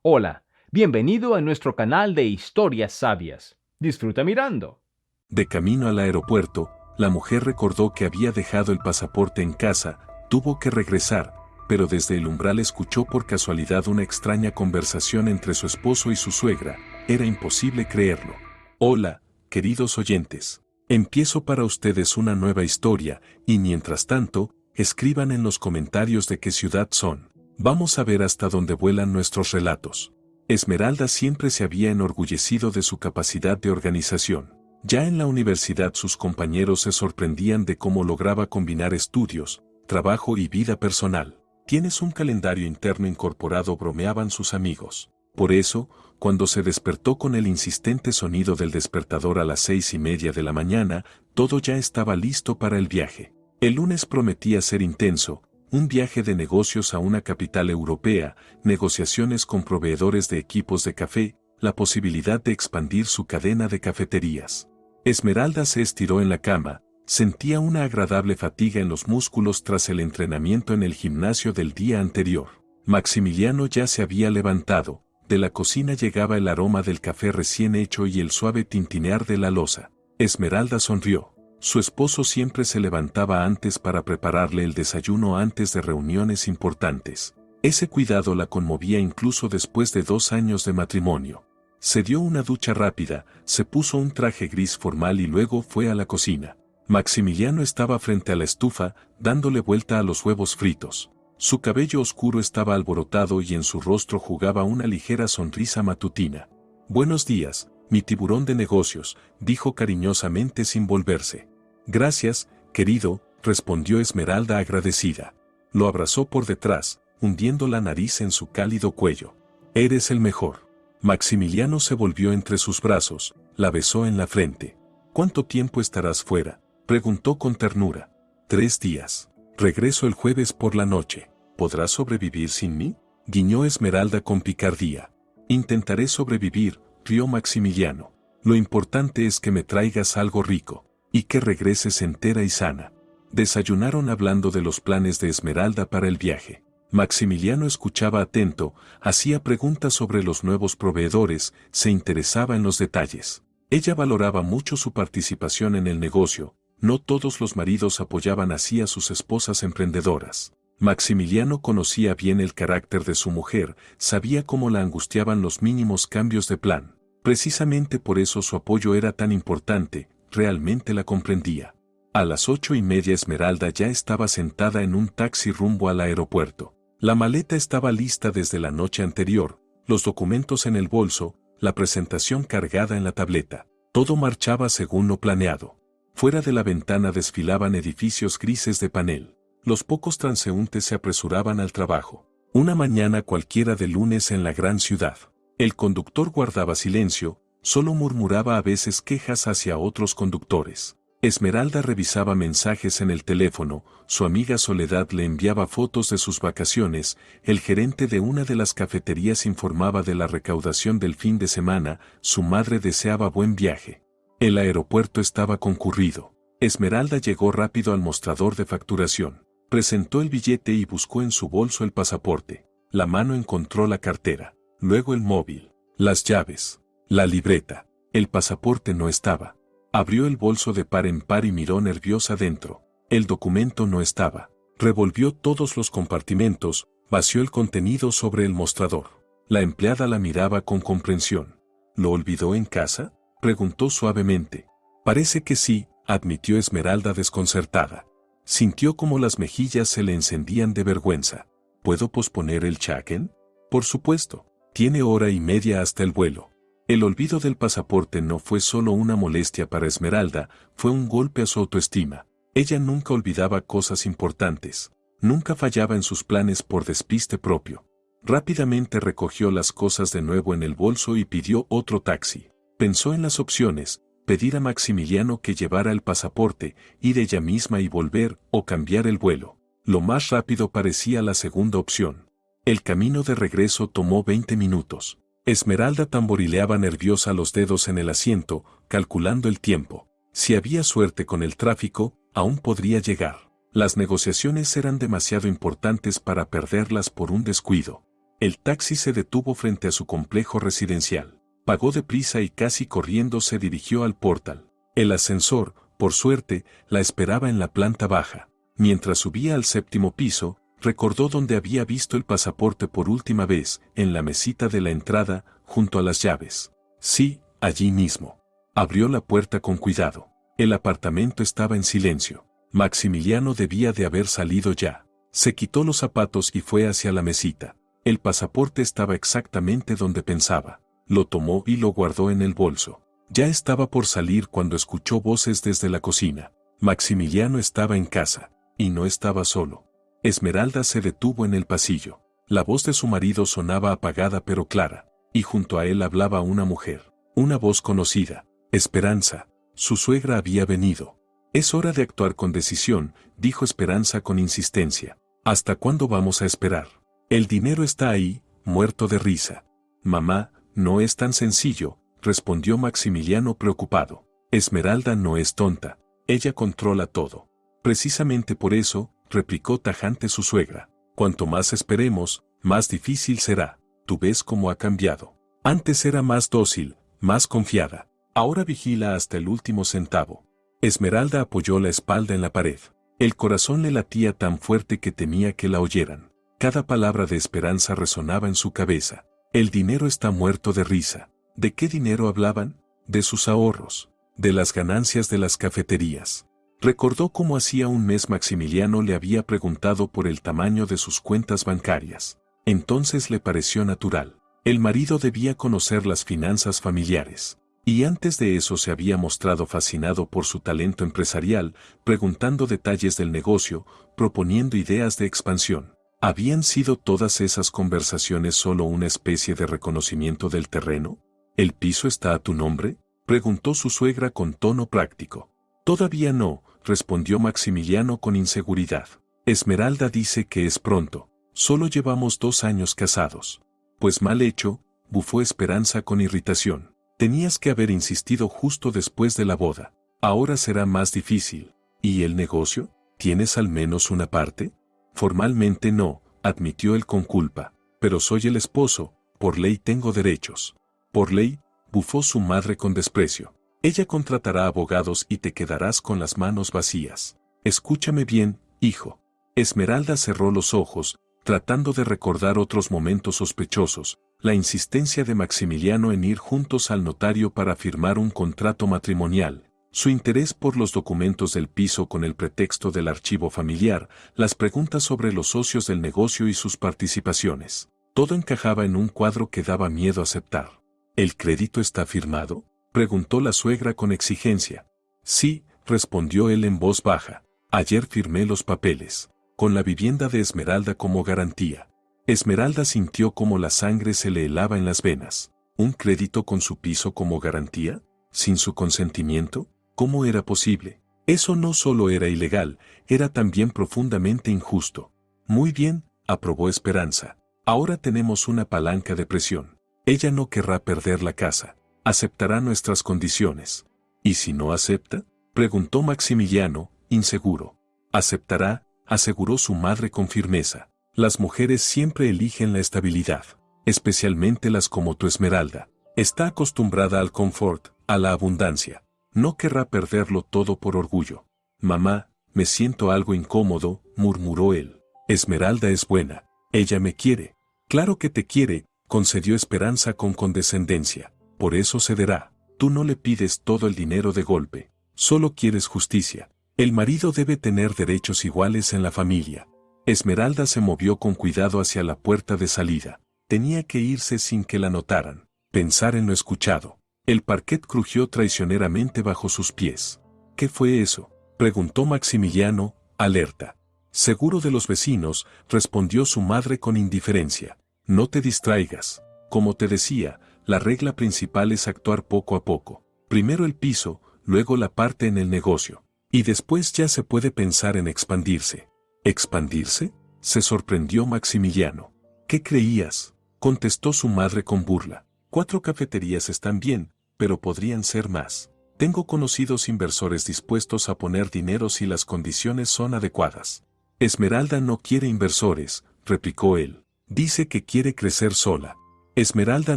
Hola, bienvenido a nuestro canal de historias sabias. Disfruta mirando. De camino al aeropuerto, la mujer recordó que había dejado el pasaporte en casa, tuvo que regresar, pero desde el umbral escuchó por casualidad una extraña conversación entre su esposo y su suegra. Era imposible creerlo. Hola, queridos oyentes. Empiezo para ustedes una nueva historia, y mientras tanto, escriban en los comentarios de qué ciudad son. Vamos a ver hasta dónde vuelan nuestros relatos. Esmeralda siempre se había enorgullecido de su capacidad de organización. Ya en la universidad sus compañeros se sorprendían de cómo lograba combinar estudios, trabajo y vida personal. ¿Tienes un calendario interno incorporado?, bromeaban sus amigos. Por eso, cuando se despertó con el insistente sonido del despertador a las 6:30 de la mañana, todo ya estaba listo para el viaje. El lunes prometía ser intenso, un viaje de negocios a una capital europea, negociaciones con proveedores de equipos de café, la posibilidad de expandir su cadena de cafeterías. Esmeralda se estiró en la cama, sentía una agradable fatiga en los músculos tras el entrenamiento en el gimnasio del día anterior. Maximiliano ya se había levantado, de la cocina llegaba el aroma del café recién hecho y el suave tintinear de la loza. Esmeralda sonrió. Su esposo siempre se levantaba antes para prepararle el desayuno antes de reuniones importantes. Ese cuidado la conmovía incluso después de 2 años de matrimonio. Se dio una ducha rápida, se puso un traje gris formal y luego fue a la cocina. Maximiliano estaba frente a la estufa, dándole vuelta a los huevos fritos. Su cabello oscuro estaba alborotado y en su rostro jugaba una ligera sonrisa matutina. «Buenos días, mi tiburón de negocios», dijo cariñosamente sin volverse. «Gracias, querido», respondió Esmeralda agradecida. Lo abrazó por detrás, hundiendo la nariz en su cálido cuello. «Eres el mejor». Maximiliano se volvió entre sus brazos, la besó en la frente. «¿Cuánto tiempo estarás fuera?», preguntó con ternura. «3 días. Regreso el jueves por la noche. ¿Podrás sobrevivir sin mí?», guiñó Esmeralda con picardía. «Intentaré sobrevivir», rió Maximiliano. «Lo importante es que me traigas algo rico, y que regreses entera y sana». Desayunaron hablando de los planes de Esmeralda para el viaje. Maximiliano escuchaba atento, hacía preguntas sobre los nuevos proveedores, se interesaba en los detalles. Ella valoraba mucho su participación en el negocio, no todos los maridos apoyaban así a sus esposas emprendedoras. Maximiliano conocía bien el carácter de su mujer, sabía cómo la angustiaban los mínimos cambios de plan. Precisamente por eso su apoyo era tan importante, realmente la comprendía. A las 8:30 Esmeralda ya estaba sentada en un taxi rumbo al aeropuerto. La maleta estaba lista desde la noche anterior, los documentos en el bolso, la presentación cargada en la tableta. Todo marchaba según lo planeado. Fuera de la ventana desfilaban edificios grises de panel. Los pocos transeúntes se apresuraban al trabajo. Una mañana cualquiera de lunes en la gran ciudad. El conductor guardaba silencio, solo murmuraba a veces quejas hacia otros conductores. Esmeralda revisaba mensajes en el teléfono, su amiga Soledad le enviaba fotos de sus vacaciones, el gerente de una de las cafeterías informaba de la recaudación del fin de semana, su madre deseaba buen viaje. El aeropuerto estaba concurrido. Esmeralda llegó rápido al mostrador de facturación. Presentó el billete y buscó en su bolso el pasaporte. La mano encontró la cartera, luego el móvil, las llaves, la libreta. El pasaporte no estaba. Abrió el bolso de par en par y miró nerviosa dentro. El documento no estaba. Revolvió todos los compartimentos, vació el contenido sobre el mostrador. La empleada la miraba con comprensión. ¿Lo olvidó en casa?, preguntó suavemente. Parece que sí, admitió Esmeralda desconcertada. Sintió como las mejillas se le encendían de vergüenza. ¿Puedo posponer el check-in? Por supuesto. Tiene 1:30 hasta el vuelo. El olvido del pasaporte no fue solo una molestia para Esmeralda, fue un golpe a su autoestima. Ella nunca olvidaba cosas importantes, nunca fallaba en sus planes por despiste propio. Rápidamente recogió las cosas de nuevo en el bolso y pidió otro taxi. Pensó en las opciones, pedir a Maximiliano que llevara el pasaporte, ir ella misma y volver, o cambiar el vuelo. Lo más rápido parecía la segunda opción. El camino de regreso tomó 20 minutos. Esmeralda tamborileaba nerviosa los dedos en el asiento, calculando el tiempo. Si había suerte con el tráfico, aún podría llegar. Las negociaciones eran demasiado importantes para perderlas por un descuido. El taxi se detuvo frente a su complejo residencial. Pagó deprisa y casi corriendo se dirigió al portal. El ascensor, por suerte, la esperaba en la planta baja. Mientras subía al 7º piso, recordó dónde había visto el pasaporte por última vez, en la mesita de la entrada, junto a las llaves. Sí, allí mismo. Abrió la puerta con cuidado. El apartamento estaba en silencio. Maximiliano debía de haber salido ya. Se quitó los zapatos y fue hacia la mesita. El pasaporte estaba exactamente donde pensaba. Lo tomó y lo guardó en el bolso. Ya estaba por salir cuando escuchó voces desde la cocina. Maximiliano estaba en casa, y no estaba solo. Esmeralda se detuvo en el pasillo. La voz de su marido sonaba apagada pero clara, y junto a él hablaba una mujer. Una voz conocida. Esperanza. Su suegra había venido. Es hora de actuar con decisión, dijo Esperanza con insistencia. ¿Hasta cuándo vamos a esperar? El dinero está ahí, muerto de risa. Mamá, no es tan sencillo, respondió Maximiliano preocupado. Esmeralda no es tonta. Ella controla todo. Precisamente por eso, replicó tajante su suegra. Cuanto más esperemos, más difícil será. Tú ves cómo ha cambiado. Antes era más dócil, más confiada. Ahora vigila hasta el último centavo. Esmeralda apoyó la espalda en la pared. El corazón le latía tan fuerte que temía que la oyeran. Cada palabra de Esperanza resonaba en su cabeza. El dinero está muerto de risa. ¿De qué dinero hablaban? De sus ahorros, de las ganancias de las cafeterías. Recordó cómo hacía un mes Maximiliano le había preguntado por el tamaño de sus cuentas bancarias. Entonces le pareció natural. El marido debía conocer las finanzas familiares. Y antes de eso se había mostrado fascinado por su talento empresarial, preguntando detalles del negocio, proponiendo ideas de expansión. ¿Habían sido todas esas conversaciones solo una especie de reconocimiento del terreno? ¿El piso está a tu nombre?, preguntó su suegra con tono práctico. Todavía no, respondió Maximiliano con inseguridad. Esmeralda dice que es pronto. Solo llevamos 2 años casados. Pues mal hecho, bufó Esperanza con irritación. Tenías que haber insistido justo después de la boda. Ahora será más difícil. ¿Y el negocio? ¿Tienes al menos una parte? Formalmente no, admitió él con culpa. Pero soy el esposo, por ley tengo derechos. Por ley, bufó su madre con desprecio. Ella contratará abogados y te quedarás con las manos vacías. Escúchame bien, hijo. Esmeralda cerró los ojos, tratando de recordar otros momentos sospechosos, la insistencia de Maximiliano en ir juntos al notario para firmar un contrato matrimonial, su interés por los documentos del piso con el pretexto del archivo familiar, las preguntas sobre los socios del negocio y sus participaciones. Todo encajaba en un cuadro que daba miedo aceptar. ¿El crédito está firmado?, preguntó la suegra con exigencia. Sí, respondió él en voz baja. Ayer firmé los papeles, con la vivienda de Esmeralda como garantía. Esmeralda sintió como la sangre se le helaba en las venas. ¿Un crédito con su piso como garantía? ¿Sin su consentimiento? ¿Cómo era posible? Eso no solo era ilegal, era también profundamente injusto. Muy bien, aprobó Esperanza. Ahora tenemos una palanca de presión. Ella no querrá perder la casa. Aceptará nuestras condiciones. ¿Y si no acepta?, preguntó Maximiliano, inseguro. Aceptará, aseguró su madre con firmeza. Las mujeres siempre eligen la estabilidad, especialmente las como tu Esmeralda. Está acostumbrada al confort, a la abundancia. No querrá perderlo todo por orgullo. Mamá, me siento algo incómodo, murmuró él. Esmeralda es buena. Ella me quiere. Claro que te quiere, concedió Esperanza con condescendencia. Por eso cederá. Tú no le pides todo el dinero de golpe. Solo quieres justicia. El marido debe tener derechos iguales en la familia. Esmeralda se movió con cuidado hacia la puerta de salida. Tenía que irse sin que la notaran. Pensar en lo escuchado. El parquet crujió traicioneramente bajo sus pies. ¿Qué fue eso?, preguntó Maximiliano, alerta. Seguro de los vecinos, respondió su madre con indiferencia. No te distraigas. Como te decía, la regla principal es actuar poco a poco. Primero el piso, luego la parte en el negocio. Y después ya se puede pensar en expandirse. ¿Expandirse?, se sorprendió Maximiliano. ¿Qué creías?, contestó su madre con burla. 4 cafeterías están bien, pero podrían ser más. Tengo conocidos inversores dispuestos a poner dinero si las condiciones son adecuadas. Esmeralda no quiere inversores, replicó él. Dice que quiere crecer sola. Esmeralda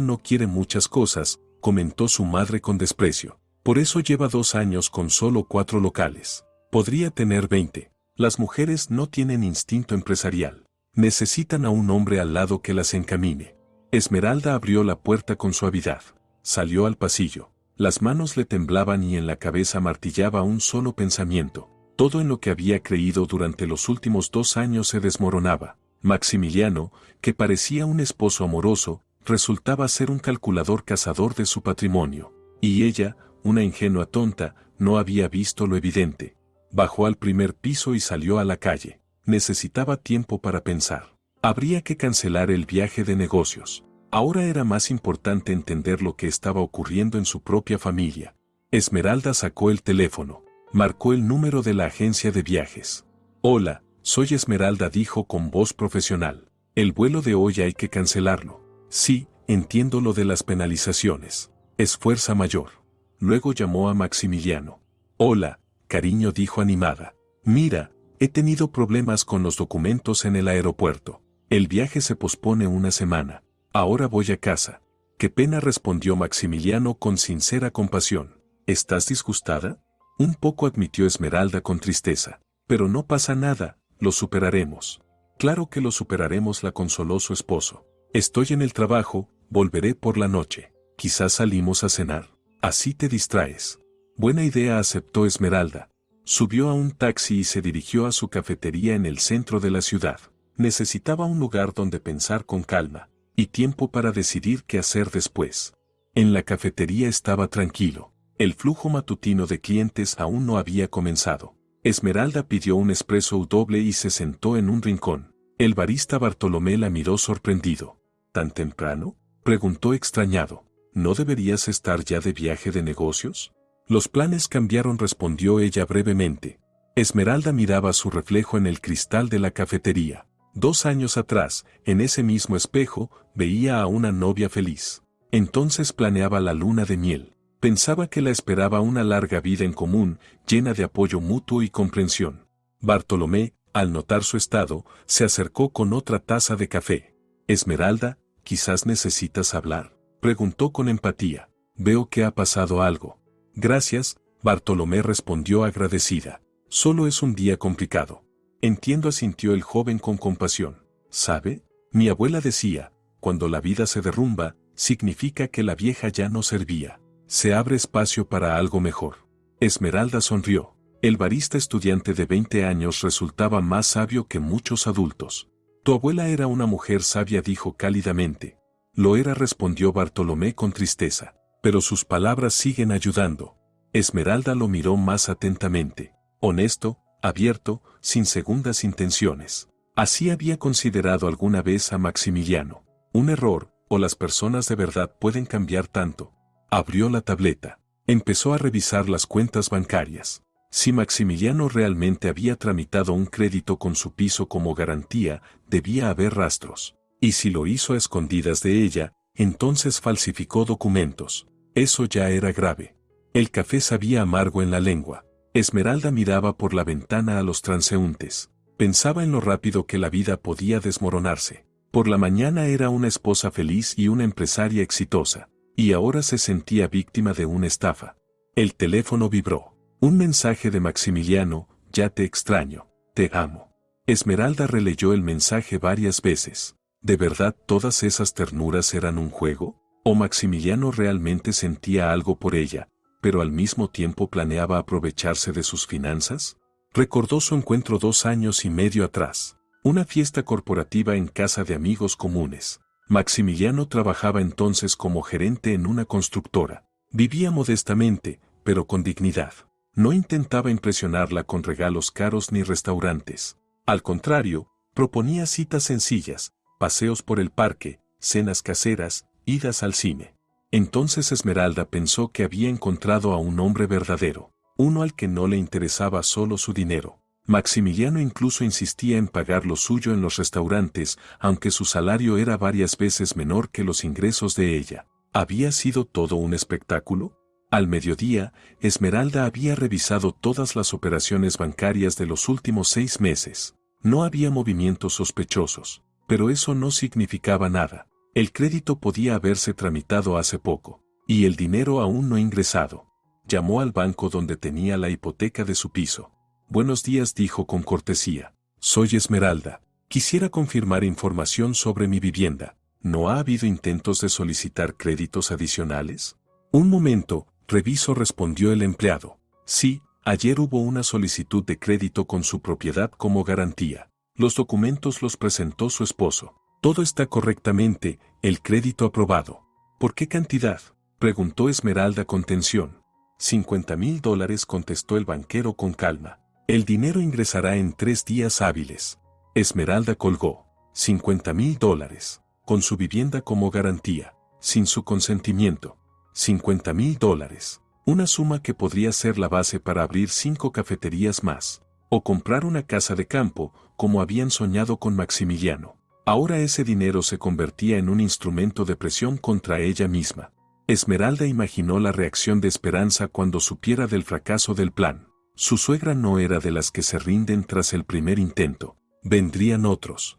no quiere muchas cosas, comentó su madre con desprecio. Por eso lleva 2 años con solo 4 locales. Podría tener 20. Las mujeres no tienen instinto empresarial. Necesitan a un hombre al lado que las encamine. Esmeralda abrió la puerta con suavidad. Salió al pasillo. Las manos le temblaban y en la cabeza martillaba un solo pensamiento. Todo en lo que había creído durante los últimos 2 años se desmoronaba. Maximiliano, que parecía un esposo amoroso, resultaba ser un calculador cazador de su patrimonio. Y ella, una ingenua tonta, no había visto lo evidente. Bajó al primer piso y salió a la calle. Necesitaba tiempo para pensar. Habría que cancelar el viaje de negocios. Ahora era más importante entender lo que estaba ocurriendo en su propia familia. Esmeralda sacó el teléfono. Marcó el número de la agencia de viajes. Hola, soy Esmeralda, dijo con voz profesional. El vuelo de hoy hay que cancelarlo. Sí, entiendo lo de las penalizaciones. Es fuerza mayor. Luego llamó a Maximiliano. Hola, cariño, dijo animada. Mira, he tenido problemas con los documentos en el aeropuerto. El viaje se pospone una semana. Ahora voy a casa. Qué pena, respondió Maximiliano con sincera compasión. ¿Estás disgustada? Un poco, admitió Esmeralda con tristeza. Pero no pasa nada, lo superaremos. Claro que lo superaremos, la consoló su esposo. Estoy en el trabajo, volveré por la noche. Quizás salimos a cenar. Así te distraes. Buena idea, aceptó Esmeralda. Subió a un taxi y se dirigió a su cafetería en el centro de la ciudad. Necesitaba un lugar donde pensar con calma, y tiempo para decidir qué hacer después. En la cafetería estaba tranquilo. El flujo matutino de clientes aún no había comenzado. Esmeralda pidió un espresso doble y se sentó en un rincón. El barista Bartolomé la miró sorprendido. ¿Tan temprano?, preguntó extrañado. ¿No deberías estar ya de viaje de negocios? Los planes cambiaron, respondió ella brevemente. Esmeralda miraba su reflejo en el cristal de la cafetería. 2 años atrás, en ese mismo espejo, veía a una novia feliz. Entonces planeaba la luna de miel. Pensaba que la esperaba una larga vida en común, llena de apoyo mutuo y comprensión. Bartolomé, al notar su estado, se acercó con otra taza de café. Esmeralda, quizás necesitas hablar, preguntó con empatía. Veo que ha pasado algo. Gracias, Bartolomé respondió agradecida. Solo es un día complicado. Entiendo, asintió el joven con compasión. ¿Sabe? Mi abuela decía, cuando la vida se derrumba, significa que la vieja ya no servía. Se abre espacio para algo mejor. Esmeralda sonrió. El barista estudiante de 20 años resultaba más sabio que muchos adultos. Tu abuela era una mujer sabia, dijo cálidamente. Lo era, respondió Bartolomé con tristeza. Pero sus palabras siguen ayudando. Esmeralda lo miró más atentamente. Honesto, abierto, sin segundas intenciones. Así había considerado alguna vez a Maximiliano. Un error, o las personas de verdad pueden cambiar tanto. Abrió la tableta. Empezó a revisar las cuentas bancarias. Si Maximiliano realmente había tramitado un crédito con su piso como garantía, debía haber rastros. Y si lo hizo a escondidas de ella, entonces falsificó documentos. Eso ya era grave. El café sabía amargo en la lengua. Esmeralda miraba por la ventana a los transeúntes. Pensaba en lo rápido que la vida podía desmoronarse. Por la mañana era una esposa feliz y una empresaria exitosa. Y ahora se sentía víctima de una estafa. El teléfono vibró. Un mensaje de Maximiliano: ya te extraño, te amo. Esmeralda releyó el mensaje varias veces. ¿De verdad todas esas ternuras eran un juego? ¿O Maximiliano realmente sentía algo por ella, pero al mismo tiempo planeaba aprovecharse de sus finanzas? Recordó su encuentro 2 años y medio atrás. Una fiesta corporativa en casa de amigos comunes. Maximiliano trabajaba entonces como gerente en una constructora. Vivía modestamente, pero con dignidad. No intentaba impresionarla con regalos caros ni restaurantes. Al contrario, proponía citas sencillas, paseos por el parque, cenas caseras, idas al cine. Entonces Esmeralda pensó que había encontrado a un hombre verdadero, uno al que no le interesaba solo su dinero. Maximiliano incluso insistía en pagar lo suyo en los restaurantes, aunque su salario era varias veces menor que los ingresos de ella. ¿Había sido todo un espectáculo? Al mediodía, Esmeralda había revisado todas las operaciones bancarias de los últimos 6 meses. No había movimientos sospechosos. Pero eso no significaba nada. El crédito podía haberse tramitado hace poco, y el dinero aún no ingresado. Llamó al banco donde tenía la hipoteca de su piso. Buenos días, dijo con cortesía. Soy Esmeralda. Quisiera confirmar información sobre mi vivienda. ¿No ha habido intentos de solicitar créditos adicionales? Un momento, reviso, respondió el empleado. Sí, ayer hubo una solicitud de crédito con su propiedad como garantía. Los documentos los presentó su esposo. Todo está correctamente, el crédito aprobado. ¿Por qué cantidad?, preguntó Esmeralda con tensión. $50,000, contestó el banquero con calma. El dinero ingresará en 3 días hábiles. Esmeralda colgó. $50,000, con su vivienda como garantía, sin su consentimiento. $50,000, una suma que podría ser la base para abrir 5 cafeterías más, o comprar una casa de campo, como habían soñado con Maximiliano. Ahora ese dinero se convertía en un instrumento de presión contra ella misma. Esmeralda imaginó la reacción de Esperanza cuando supiera del fracaso del plan. Su suegra no era de las que se rinden tras el primer intento. Vendrían otros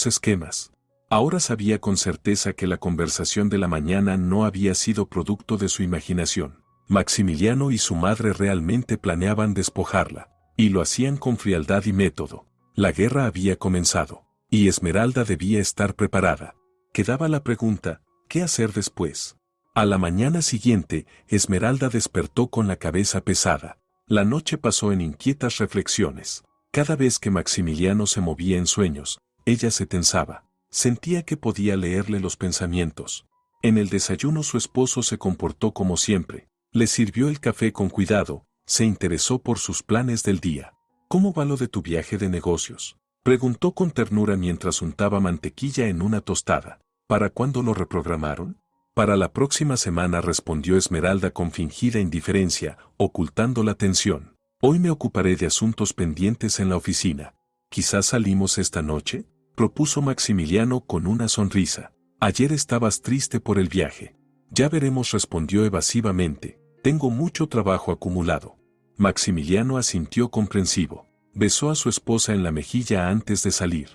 esquemas. Ahora sabía con certeza que la conversación de la mañana no había sido producto de su imaginación. Maximiliano y su madre realmente planeaban despojarla, y lo hacían con frialdad y método. La guerra había comenzado, y Esmeralda debía estar preparada. Quedaba la pregunta, ¿qué hacer después? A la mañana siguiente, Esmeralda despertó con la cabeza pesada. La noche pasó en inquietas reflexiones. Cada vez que Maximiliano se movía en sueños, ella se tensaba. Sentía que podía leerle los pensamientos. En el desayuno su esposo se comportó como siempre. Le sirvió el café con cuidado, se interesó por sus planes del día. ¿Cómo va lo de tu viaje de negocios?, preguntó con ternura mientras untaba mantequilla en una tostada. ¿Para cuándo lo reprogramaron? Para la próxima semana, respondió Esmeralda con fingida indiferencia, ocultando la tensión. Hoy me ocuparé de asuntos pendientes en la oficina. ¿Quizás salimos esta noche?, propuso Maximiliano con una sonrisa. Ayer estabas triste por el viaje. Ya veremos, respondió evasivamente. Tengo mucho trabajo acumulado. Maximiliano asintió comprensivo. Besó a su esposa en la mejilla antes de salir.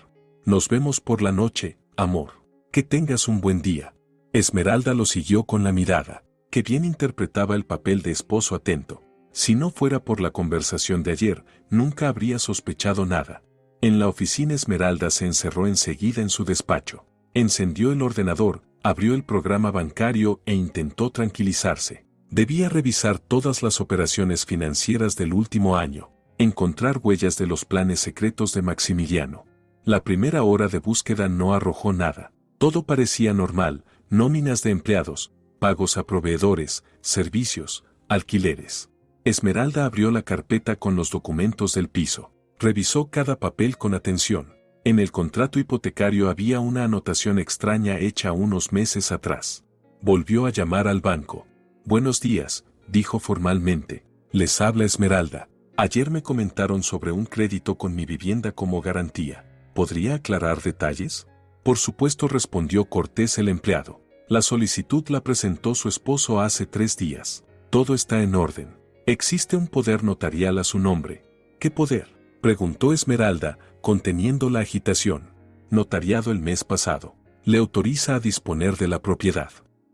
Nos vemos por la noche, amor. Que tengas un buen día. Esmeralda lo siguió con la mirada, que bien interpretaba el papel de esposo atento. Si no fuera por la conversación de ayer, nunca habría sospechado nada. En la oficina, Esmeralda se encerró enseguida en su despacho. Encendió el ordenador, abrió el programa bancario e intentó tranquilizarse. Debía revisar todas las operaciones financieras del último año, encontrar huellas de los planes secretos de Maximiliano. La primera hora de búsqueda no arrojó nada. Todo parecía normal: nóminas de empleados, pagos a proveedores, servicios, alquileres. Esmeralda abrió la carpeta con los documentos del piso. Revisó cada papel con atención. En el contrato hipotecario había una anotación extraña hecha unos meses atrás. Volvió a llamar al banco. Buenos días, dijo formalmente. Les habla Esmeralda. Ayer me comentaron sobre un crédito con mi vivienda como garantía. ¿Podría aclarar detalles? Por supuesto, respondió cortés el empleado. La solicitud la presentó su esposo hace 3 días. Todo está en orden. Existe un poder notarial a su nombre. ¿Qué poder?, preguntó Esmeralda, conteniendo la agitación. Notariado el mes pasado. Le autoriza a disponer de la propiedad.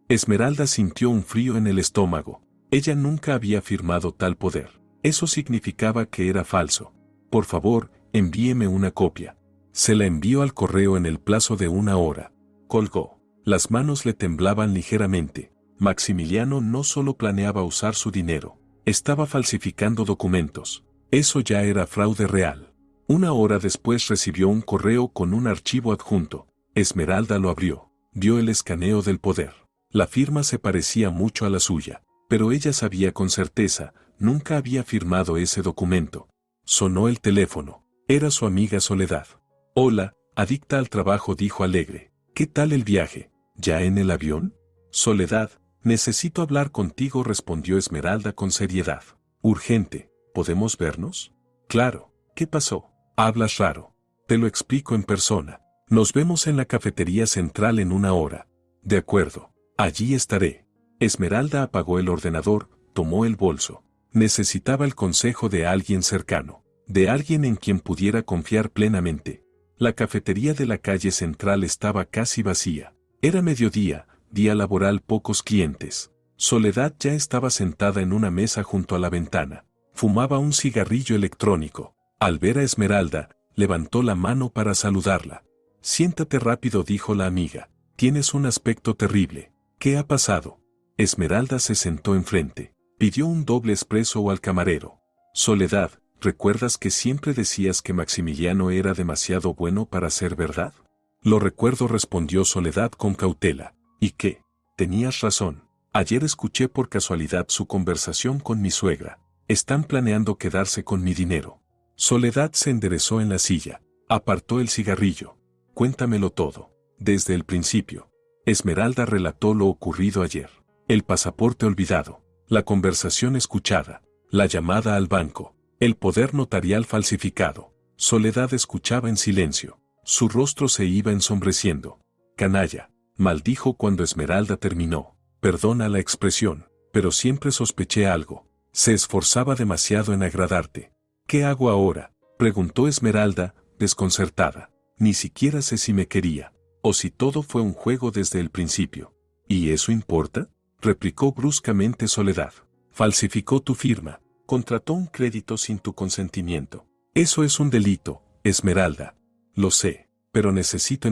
Esmeralda sintió un frío en el estómago. Ella nunca había firmado tal poder. Eso significaba que era falso. Por favor, envíeme una copia. Se la envió al correo en el plazo de 1 hora. Colgó. Las manos le temblaban ligeramente. Maximiliano no solo planeaba usar su dinero, estaba falsificando documentos. Eso ya era fraude real. 1 hora después recibió un correo con un archivo adjunto. Esmeralda lo abrió. Vio el escaneo del poder. La firma se parecía mucho a la suya, pero ella sabía con certeza, nunca había firmado ese documento. Sonó el teléfono. Era su amiga Soledad. Hola, adicta al trabajo, dijo alegre. ¿Qué tal el viaje? ¿Ya en el avión? Soledad, necesito hablar contigo, respondió Esmeralda con seriedad. Urgente, ¿podemos vernos? Claro. ¿Qué pasó? Hablas raro. Te lo explico en persona. Nos vemos en la cafetería central en 1 hora. De acuerdo. Allí estaré. Esmeralda apagó el ordenador, tomó el bolso. Necesitaba el consejo de alguien cercano, de alguien en quien pudiera confiar plenamente. La cafetería de la calle central estaba casi vacía. Era mediodía, día laboral, pocos clientes. Soledad ya estaba sentada en una mesa junto a la ventana. Fumaba un cigarrillo electrónico. Al ver a Esmeralda, levantó la mano para saludarla. Siéntate rápido, dijo la amiga. Tienes un aspecto terrible. ¿Qué ha pasado? Esmeralda se sentó enfrente. Pidió un doble espresso al camarero. Soledad, ¿recuerdas que siempre decías que Maximiliano era demasiado bueno para ser verdad? Lo recuerdo, respondió Soledad con cautela. ¿Y qué? Tenías razón. Ayer escuché por casualidad su conversación con mi suegra. Están planeando quedarse con mi dinero. Soledad se enderezó en la silla. Apartó el cigarrillo. Cuéntamelo todo. Desde el principio. Esmeralda relató lo ocurrido ayer. El pasaporte olvidado. La conversación escuchada. La llamada al banco. El poder notarial falsificado. Soledad escuchaba en silencio. Su rostro se iba ensombreciendo. Canalla, maldijo cuando Esmeralda terminó. Perdona la expresión, pero siempre sospeché algo. Se esforzaba demasiado en agradarte. ¿Qué hago ahora?, preguntó Esmeralda, desconcertada. Ni siquiera sé si me quería, o si todo fue un juego desde el principio. ¿Y eso importa?, replicó bruscamente Soledad. Falsificó tu firma, contrató un crédito sin tu consentimiento. Eso es un delito, Esmeralda. Lo sé, pero necesito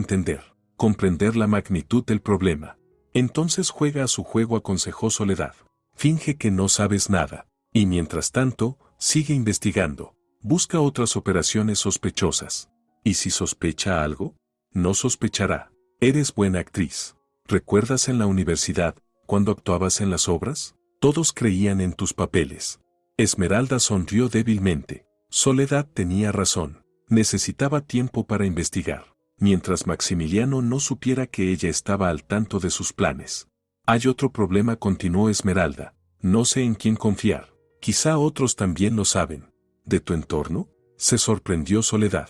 comprender la magnitud del problema. Entonces juega a su juego, aconsejó Soledad. Finge que no sabes nada, y mientras tanto, sigue investigando. Busca otras operaciones sospechosas. ¿Y si sospecha algo? No sospechará. Eres buena actriz. ¿Recuerdas en la universidad, cuando actuabas en las obras? Todos creían en tus papeles. Esmeralda sonrió débilmente. Soledad tenía razón. Necesitaba tiempo para investigar, mientras Maximiliano no supiera que ella estaba al tanto de sus planes. Hay otro problema, continuó Esmeralda. No sé en quién confiar. Quizá otros también lo saben. ¿De tu entorno?, se sorprendió Soledad.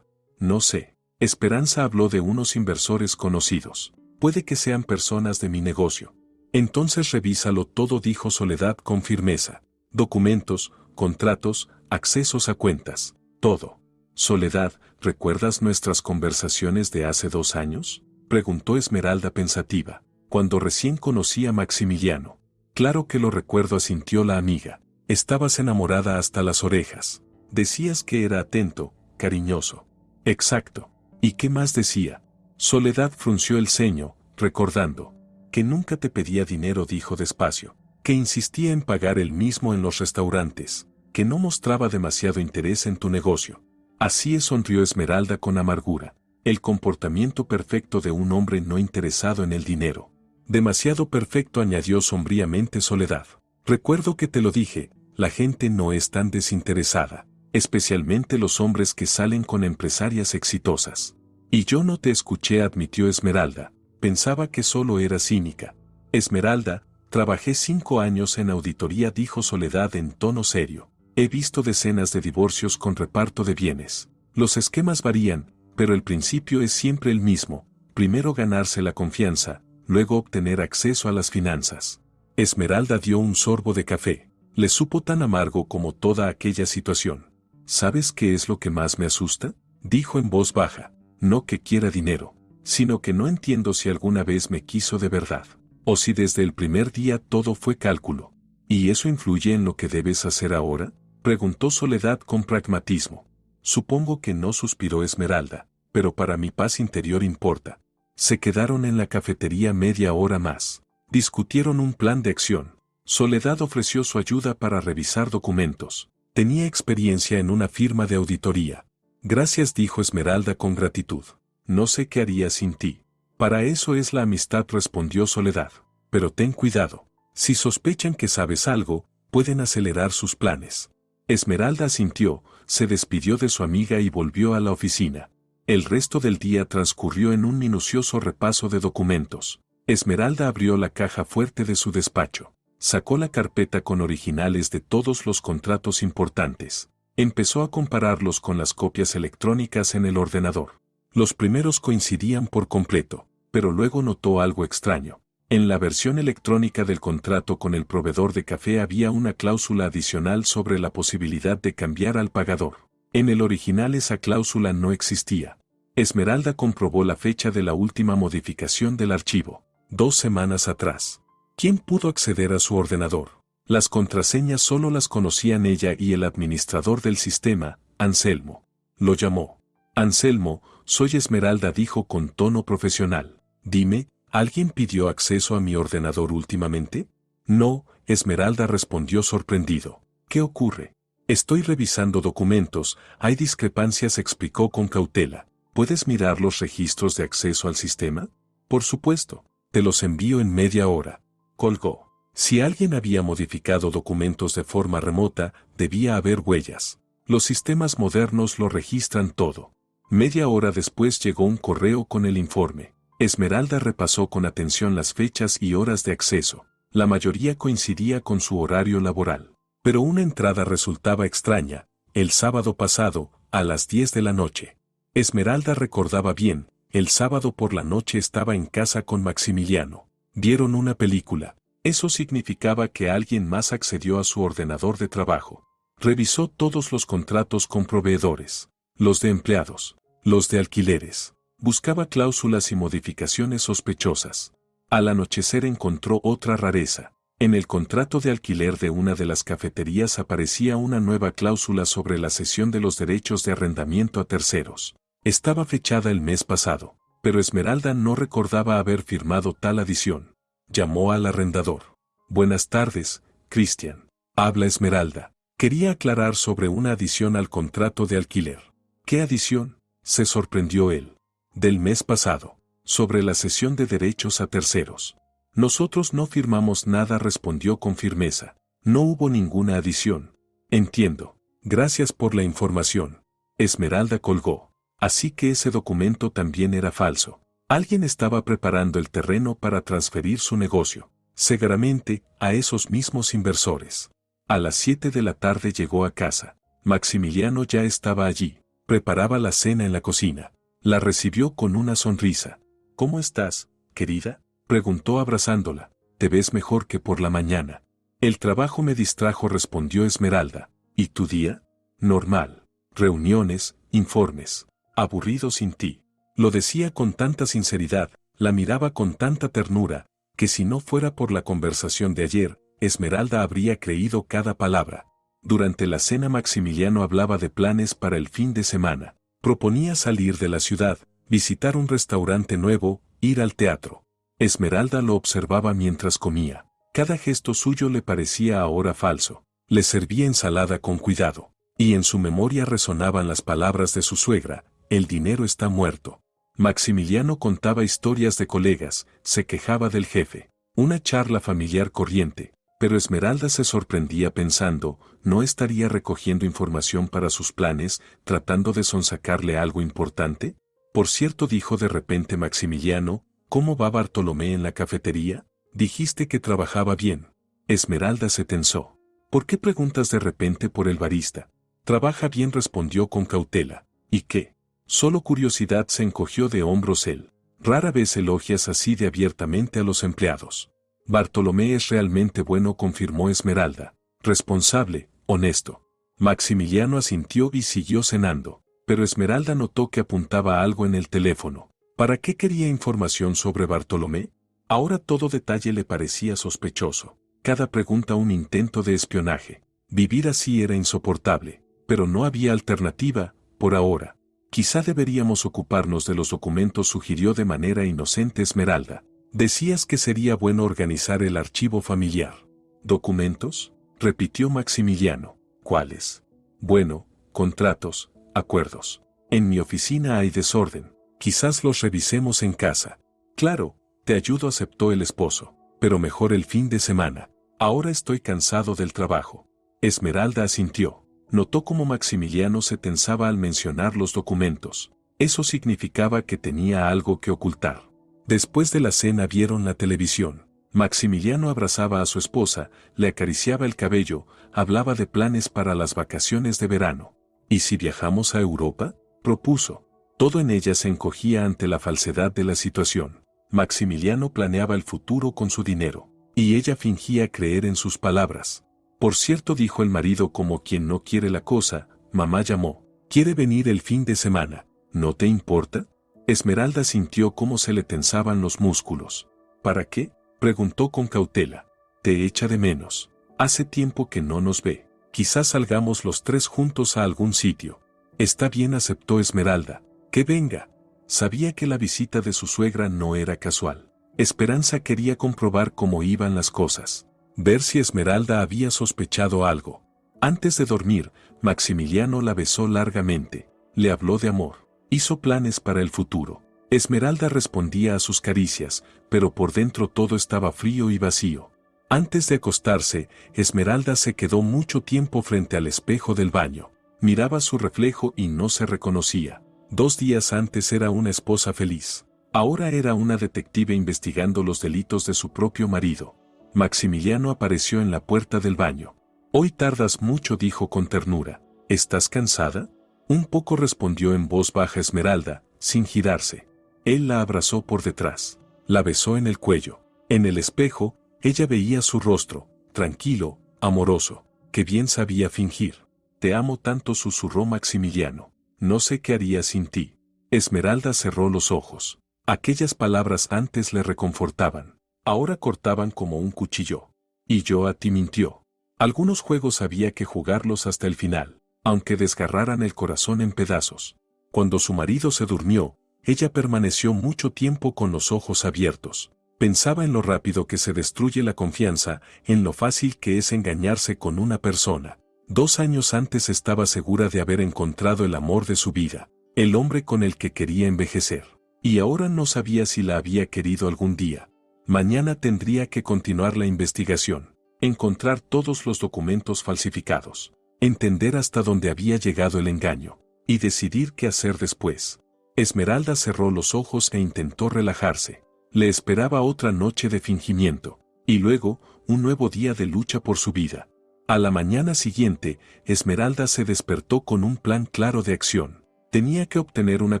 No sé. Esperanza habló de unos inversores conocidos. Puede que sean personas de mi negocio. Entonces revísalo todo, dijo Soledad con firmeza. Documentos, contratos, accesos a cuentas, todo. Soledad, ¿recuerdas nuestras conversaciones de hace 2 años?, preguntó Esmeralda pensativa, cuando recién conocí a Maximiliano. Claro que lo recuerdo, asintió la amiga. Estabas enamorada hasta las orejas. Decías que era atento, cariñoso. Exacto. ¿Y qué más decía? Soledad frunció el ceño, recordando. Que nunca te pedía dinero, dijo despacio. Que insistía en pagar él mismo en los restaurantes. Que no mostraba demasiado interés en tu negocio. Así es, sonrió Esmeralda con amargura. El comportamiento perfecto de un hombre no interesado en el dinero. Demasiado perfecto, añadió sombríamente Soledad. Recuerdo que te lo dije, la gente no es tan desinteresada, especialmente los hombres que salen con empresarias exitosas. Y yo no te escuché, admitió Esmeralda. Pensaba que solo era cínica. Esmeralda, trabajé 5 años en auditoría, dijo Soledad en tono serio. He visto decenas de divorcios con reparto de bienes. Los esquemas varían, pero el principio es siempre el mismo. Primero ganarse la confianza, luego obtener acceso a las finanzas. Esmeralda dio un sorbo de café. Le supo tan amargo como toda aquella situación. ¿Sabes qué es lo que más me asusta?, dijo en voz baja. No que quiera dinero, sino que no entiendo si alguna vez me quiso de verdad, o si desde el primer día todo fue cálculo. ¿Y eso influye en lo que debes hacer ahora?, preguntó Soledad con pragmatismo. Supongo que no, suspiró Esmeralda, pero para mi paz interior importa. Se quedaron en la cafetería media hora más. Discutieron un plan de acción. Soledad ofreció su ayuda para revisar documentos. Tenía experiencia en una firma de auditoría. Gracias, dijo Esmeralda con gratitud. No sé qué haría sin ti. Para eso es la amistad, respondió Soledad. Pero ten cuidado. Si sospechan que sabes algo, pueden acelerar sus planes. Esmeralda asintió, se despidió de su amiga y volvió a la oficina. El resto del día transcurrió en un minucioso repaso de documentos. Esmeralda abrió la caja fuerte de su despacho. Sacó la carpeta con originales de todos los contratos importantes. Empezó a compararlos con las copias electrónicas en el ordenador. Los primeros coincidían por completo, pero luego notó algo extraño. En la versión electrónica del contrato con el proveedor de café había una cláusula adicional sobre la posibilidad de cambiar al pagador. En el original esa cláusula no existía. Esmeralda comprobó la fecha de la última modificación del archivo. 2 semanas atrás. ¿Quién pudo acceder a su ordenador? Las contraseñas solo las conocían ella y el administrador del sistema, Anselmo. Lo llamó. Anselmo, soy Esmeralda, dijo con tono profesional. Dime, ¿alguien pidió acceso a mi ordenador últimamente? No, Esmeralda respondió sorprendido. ¿Qué ocurre? Estoy revisando documentos, hay discrepancias, explicó con cautela. ¿Puedes mirar los registros de acceso al sistema? Por supuesto, te los envío en media hora. Colgó. Si alguien había modificado documentos de forma remota, debía haber huellas. Los sistemas modernos lo registran todo. Media hora después llegó un correo con el informe. Esmeralda repasó con atención las fechas y horas de acceso. La mayoría coincidía con su horario laboral. Pero una entrada resultaba extraña. El sábado pasado, a las 10 de la noche. Esmeralda recordaba bien, el sábado por la noche estaba en casa con Maximiliano. Vieron una película. Eso significaba que alguien más accedió a su ordenador de trabajo. Revisó todos los contratos con proveedores, los de empleados, los de alquileres. Buscaba cláusulas y modificaciones sospechosas. Al anochecer encontró otra rareza. En el contrato de alquiler de una de las cafeterías aparecía una nueva cláusula sobre la cesión de los derechos de arrendamiento a terceros. Estaba fechada el mes pasado, pero Esmeralda no recordaba haber firmado tal adición. Llamó al arrendador. Buenas tardes, Cristian. Habla Esmeralda. Quería aclarar sobre una adición al contrato de alquiler. ¿Qué adición? Se sorprendió él. Del mes pasado, sobre la cesión de derechos a terceros. Nosotros no firmamos nada, respondió con firmeza. No hubo ninguna adición. Entiendo. Gracias por la información. Esmeralda colgó. Así que ese documento también era falso. Alguien estaba preparando el terreno para transferir su negocio, seguramente, a esos mismos inversores. A las 7 de la tarde llegó a casa. Maximiliano ya estaba allí. Preparaba la cena en la cocina. La recibió con una sonrisa. ¿Cómo estás, querida?, preguntó abrazándola. Te ves mejor que por la mañana. El trabajo me distrajo, respondió Esmeralda. ¿Y tu día? Normal. Reuniones, informes. Aburrido sin ti. Lo decía con tanta sinceridad, la miraba con tanta ternura, que si no fuera por la conversación de ayer, Esmeralda habría creído cada palabra. Durante la cena Maximiliano hablaba de planes para el fin de semana. Proponía salir de la ciudad, visitar un restaurante nuevo, ir al teatro. Esmeralda lo observaba mientras comía. Cada gesto suyo le parecía ahora falso. Le servía ensalada con cuidado. Y en su memoria resonaban las palabras de su suegra: el dinero está muerto. Maximiliano contaba historias de colegas, se quejaba del jefe. Una charla familiar corriente, pero Esmeralda se sorprendía pensando, ¿no estaría recogiendo información para sus planes, tratando de sonsacarle algo importante? Por cierto, dijo de repente Maximiliano, ¿cómo va Bartolomé en la cafetería? Dijiste que trabajaba bien. Esmeralda se tensó. ¿Por qué preguntas de repente por el barista? Trabaja bien, respondió con cautela. ¿Y qué? Solo curiosidad, se encogió de hombros él. Rara vez elogias así de abiertamente a los empleados. Bartolomé es realmente bueno, confirmó Esmeralda. Responsable, honesto. Maximiliano asintió y siguió cenando, pero Esmeralda notó que apuntaba algo en el teléfono. ¿Para qué quería información sobre Bartolomé? Ahora todo detalle le parecía sospechoso. Cada pregunta un intento de espionaje. Vivir así era insoportable, pero no había alternativa, por ahora. Quizá deberíamos ocuparnos de los documentos, sugirió de manera inocente Esmeralda. Decías que sería bueno organizar el archivo familiar. ¿Documentos?, repitió Maximiliano. ¿Cuáles? Bueno, contratos, acuerdos. En mi oficina hay desorden. Quizás los revisemos en casa. Claro, te ayudo, aceptó el esposo. Pero mejor el fin de semana. Ahora estoy cansado del trabajo. Esmeralda asintió. Notó cómo Maximiliano se tensaba al mencionar los documentos. Eso significaba que tenía algo que ocultar. Después de la cena vieron la televisión. Maximiliano abrazaba a su esposa, le acariciaba el cabello, hablaba de planes para las vacaciones de verano. ¿Y si viajamos a Europa?, propuso. Todo en ella se encogía ante la falsedad de la situación. Maximiliano planeaba el futuro con su dinero, y ella fingía creer en sus palabras. Por cierto, dijo el marido como quien no quiere la cosa, mamá llamó. ¿Quiere venir el fin de semana? ¿No te importa? Esmeralda sintió cómo se le tensaban los músculos. ¿Para qué? Preguntó con cautela. Te echa de menos. Hace tiempo que no nos ve. Quizás salgamos los tres juntos a algún sitio. Está bien, aceptó Esmeralda. Que venga. Sabía que la visita de su suegra no era casual. Esperanza quería comprobar cómo iban las cosas. Ver si Esmeralda había sospechado algo. Antes de dormir, Maximiliano la besó largamente. Le habló de amor. Hizo planes para el futuro. Esmeralda respondía a sus caricias, pero por dentro todo estaba frío y vacío. Antes de acostarse, Esmeralda se quedó mucho tiempo frente al espejo del baño. Miraba su reflejo y no se reconocía. 2 días antes era una esposa feliz. Ahora era una detective investigando los delitos de su propio marido. Maximiliano apareció en la puerta del baño. Hoy tardas mucho, dijo con ternura. ¿Estás cansada? Un poco, respondió en voz baja Esmeralda, sin girarse. Él la abrazó por detrás. La besó en el cuello. En el espejo, ella veía su rostro, tranquilo, amoroso, que bien sabía fingir. Te amo tanto, susurró Maximiliano. No sé qué haría sin ti. Esmeralda cerró los ojos. Aquellas palabras antes le reconfortaban. Ahora cortaban como un cuchillo. Y yo a ti, mintió. Algunos juegos había que jugarlos hasta el final, aunque desgarraran el corazón en pedazos. Cuando su marido se durmió, ella permaneció mucho tiempo con los ojos abiertos. Pensaba en lo rápido que se destruye la confianza, en lo fácil que es engañarse con una persona. 2 años antes estaba segura de haber encontrado el amor de su vida, el hombre con el que quería envejecer. Y ahora no sabía si la había querido algún día. Mañana tendría que continuar la investigación, encontrar todos los documentos falsificados, entender hasta dónde había llegado el engaño, y decidir qué hacer después. Esmeralda cerró los ojos e intentó relajarse. Le esperaba otra noche de fingimiento, y luego, un nuevo día de lucha por su vida. A la mañana siguiente, Esmeralda se despertó con un plan claro de acción. Tenía que obtener una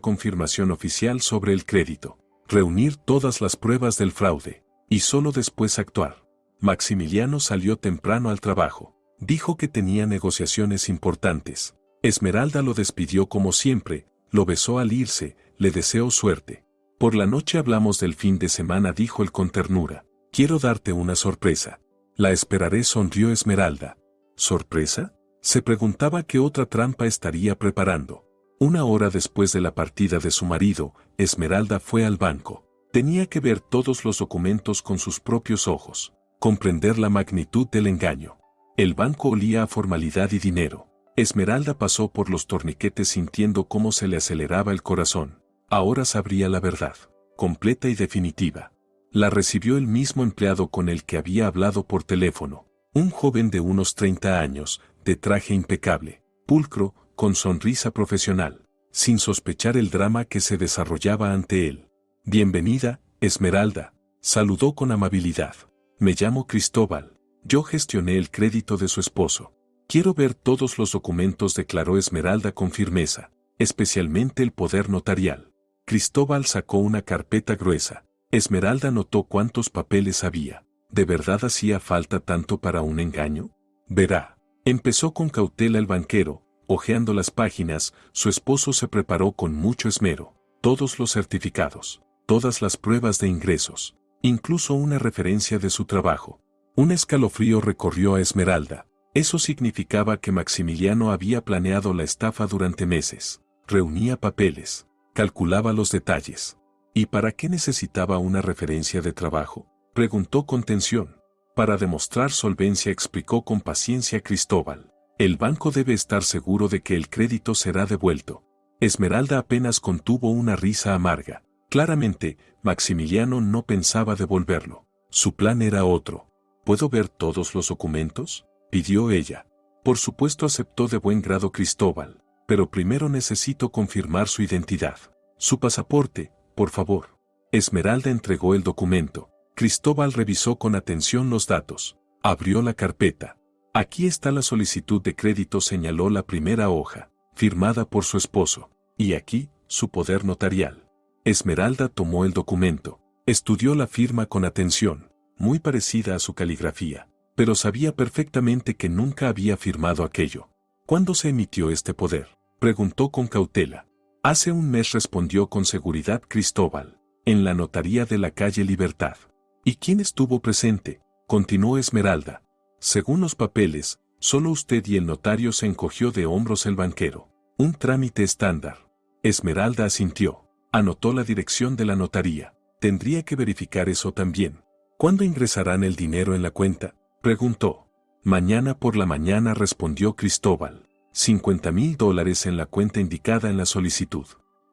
confirmación oficial sobre el crédito, reunir todas las pruebas del fraude, y solo después actuar. Maximiliano salió temprano al trabajo. Dijo que tenía negociaciones importantes. Esmeralda lo despidió como siempre, lo besó al irse, le deseó suerte. Por la noche hablamos del fin de semana, dijo él con ternura. Quiero darte una sorpresa. La esperaré, sonrió Esmeralda. ¿Sorpresa? Se preguntaba qué otra trampa estaría preparando. 1 hora después de la partida de su marido, Esmeralda fue al banco. Tenía que ver todos los documentos con sus propios ojos, comprender la magnitud del engaño. El banco olía a formalidad y dinero. Esmeralda pasó por los torniquetes sintiendo cómo se le aceleraba el corazón. Ahora sabría la verdad, completa y definitiva. La recibió el mismo empleado con el que había hablado por teléfono, un joven de unos 30 años, de traje impecable, pulcro, con sonrisa profesional, sin sospechar el drama que se desarrollaba ante él. Bienvenida, Esmeralda, saludó con amabilidad. Me llamo Cristóbal. Yo gestioné el crédito de su esposo. Quiero ver todos los documentos, declaró Esmeralda con firmeza, especialmente el poder notarial. Cristóbal sacó una carpeta gruesa. Esmeralda notó cuántos papeles había. ¿De verdad hacía falta tanto para un engaño? Verá. Empezó con cautela el banquero. Hojeando las páginas, su esposo se preparó con mucho esmero. Todos los certificados, todas las pruebas de ingresos, incluso una referencia de su trabajo. Un escalofrío recorrió a Esmeralda. Eso significaba que Maximiliano había planeado la estafa durante meses. Reunía papeles, calculaba los detalles. ¿Y para qué necesitaba una referencia de trabajo?, preguntó con tensión. Para demostrar solvencia, explicó con paciencia Cristóbal. El banco debe estar seguro de que el crédito será devuelto. Esmeralda apenas contuvo una risa amarga. Claramente, Maximiliano no pensaba devolverlo. Su plan era otro. ¿Puedo ver todos los documentos?, pidió ella. Por supuesto, aceptó de buen grado Cristóbal, pero primero necesito confirmar su identidad. Su pasaporte, por favor. Esmeralda entregó el documento. Cristóbal revisó con atención los datos. Abrió la carpeta. Aquí está la solicitud de crédito, señaló la primera hoja, firmada por su esposo. Y aquí, su poder notarial. Esmeralda tomó el documento. Estudió la firma con atención, muy parecida a su caligrafía, pero sabía perfectamente que nunca había firmado aquello. ¿Cuándo se emitió este poder?, preguntó con cautela. Hace un mes, respondió con seguridad Cristóbal, en la notaría de la calle Libertad. ¿Y quién estuvo presente?, continuó Esmeralda. Según los papeles, solo usted y el notario. Se encogió de hombros el banquero. Un trámite estándar. Esmeralda asintió. Anotó la dirección de la notaría. Tendría que verificar eso también. ¿Cuándo ingresarán el dinero en la cuenta?, preguntó. Mañana por la mañana, respondió Cristóbal. $50,000 en la cuenta indicada en la solicitud.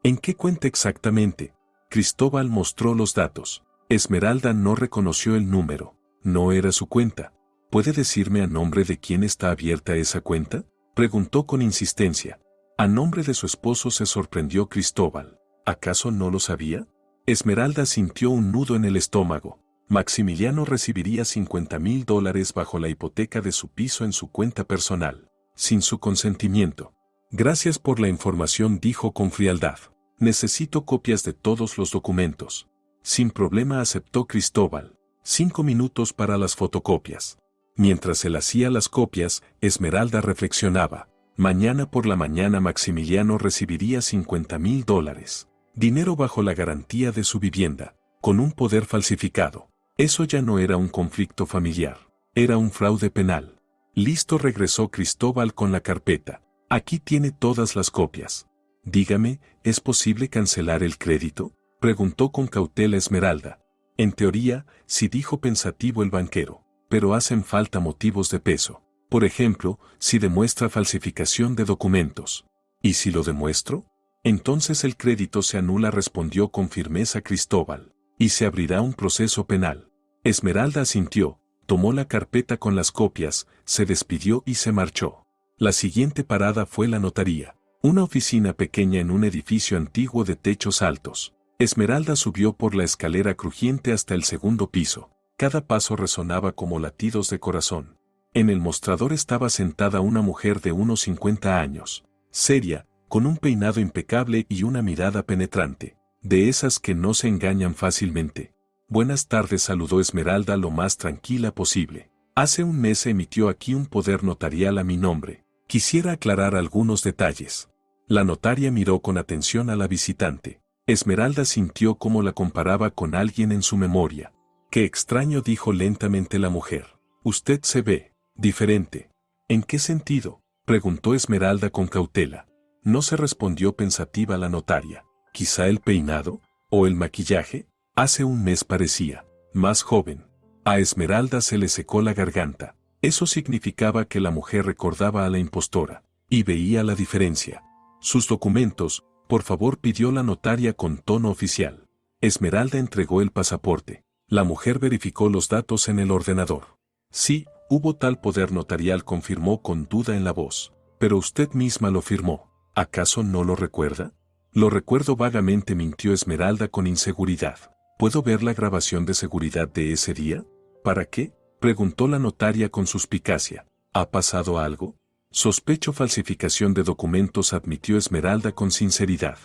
¿En qué cuenta exactamente? Cristóbal mostró los datos. Esmeralda no reconoció el número. No era su cuenta. ¿Puede decirme a nombre de quién está abierta esa cuenta?, preguntó con insistencia. A nombre de su esposo, se sorprendió Cristóbal. ¿Acaso no lo sabía? Esmeralda sintió un nudo en el estómago. Maximiliano recibiría $50,000 bajo la hipoteca de su piso en su cuenta personal, sin su consentimiento. Gracias por la información, dijo con frialdad. Necesito copias de todos los documentos. Sin problema, aceptó Cristóbal. 5 minutos para las fotocopias. Mientras él hacía las copias, Esmeralda reflexionaba. Mañana por la mañana Maximiliano recibiría $50,000. Dinero bajo la garantía de su vivienda, con un poder falsificado. Eso ya no era un conflicto familiar, era un fraude penal. Listo, regresó Cristóbal con la carpeta. Aquí tiene todas las copias. Dígame, ¿es posible cancelar el crédito?, preguntó con cautela Esmeralda. En teoría, sí, dijo pensativo el banquero, pero hacen falta motivos de peso. Por ejemplo, si demuestra falsificación de documentos. ¿Y si lo demuestro? Entonces el crédito se anula, respondió con firmeza Cristóbal, y se abrirá un proceso penal. Esmeralda asintió, tomó la carpeta con las copias, se despidió y se marchó. La siguiente parada fue la notaría, una oficina pequeña en un edificio antiguo de techos altos. Esmeralda subió por la escalera crujiente hasta el segundo piso. Cada paso resonaba como latidos de corazón. En el mostrador estaba sentada una mujer de unos 50 años, seria, con un peinado impecable y una mirada penetrante, de esas que no se engañan fácilmente. Buenas tardes, saludó Esmeralda lo más tranquila posible. Hace un mes se emitió aquí un poder notarial a mi nombre. Quisiera aclarar algunos detalles. La notaria miró con atención a la visitante. Esmeralda sintió cómo la comparaba con alguien en su memoria. Qué extraño, dijo lentamente la mujer. Usted se ve diferente. ¿En qué sentido?, preguntó Esmeralda con cautela. No se respondió pensativa la notaria. ¿Quizá el peinado? ¿O el maquillaje? Hace un mes parecía más joven. A Esmeralda se le secó la garganta. Eso significaba que la mujer recordaba a la impostora, y veía la diferencia. Sus documentos, por favor, pidió la notaria con tono oficial. Esmeralda entregó el pasaporte. La mujer verificó los datos en el ordenador. Sí, hubo tal poder notarial, confirmó con duda en la voz. Pero usted misma lo firmó. ¿Acaso no lo recuerda? Lo recuerdo vagamente, mintió Esmeralda con inseguridad. ¿Puedo ver la grabación de seguridad de ese día? ¿Para qué?, preguntó la notaria con suspicacia. ¿Ha pasado algo? Sospecho falsificación de documentos, admitió Esmeralda con sinceridad.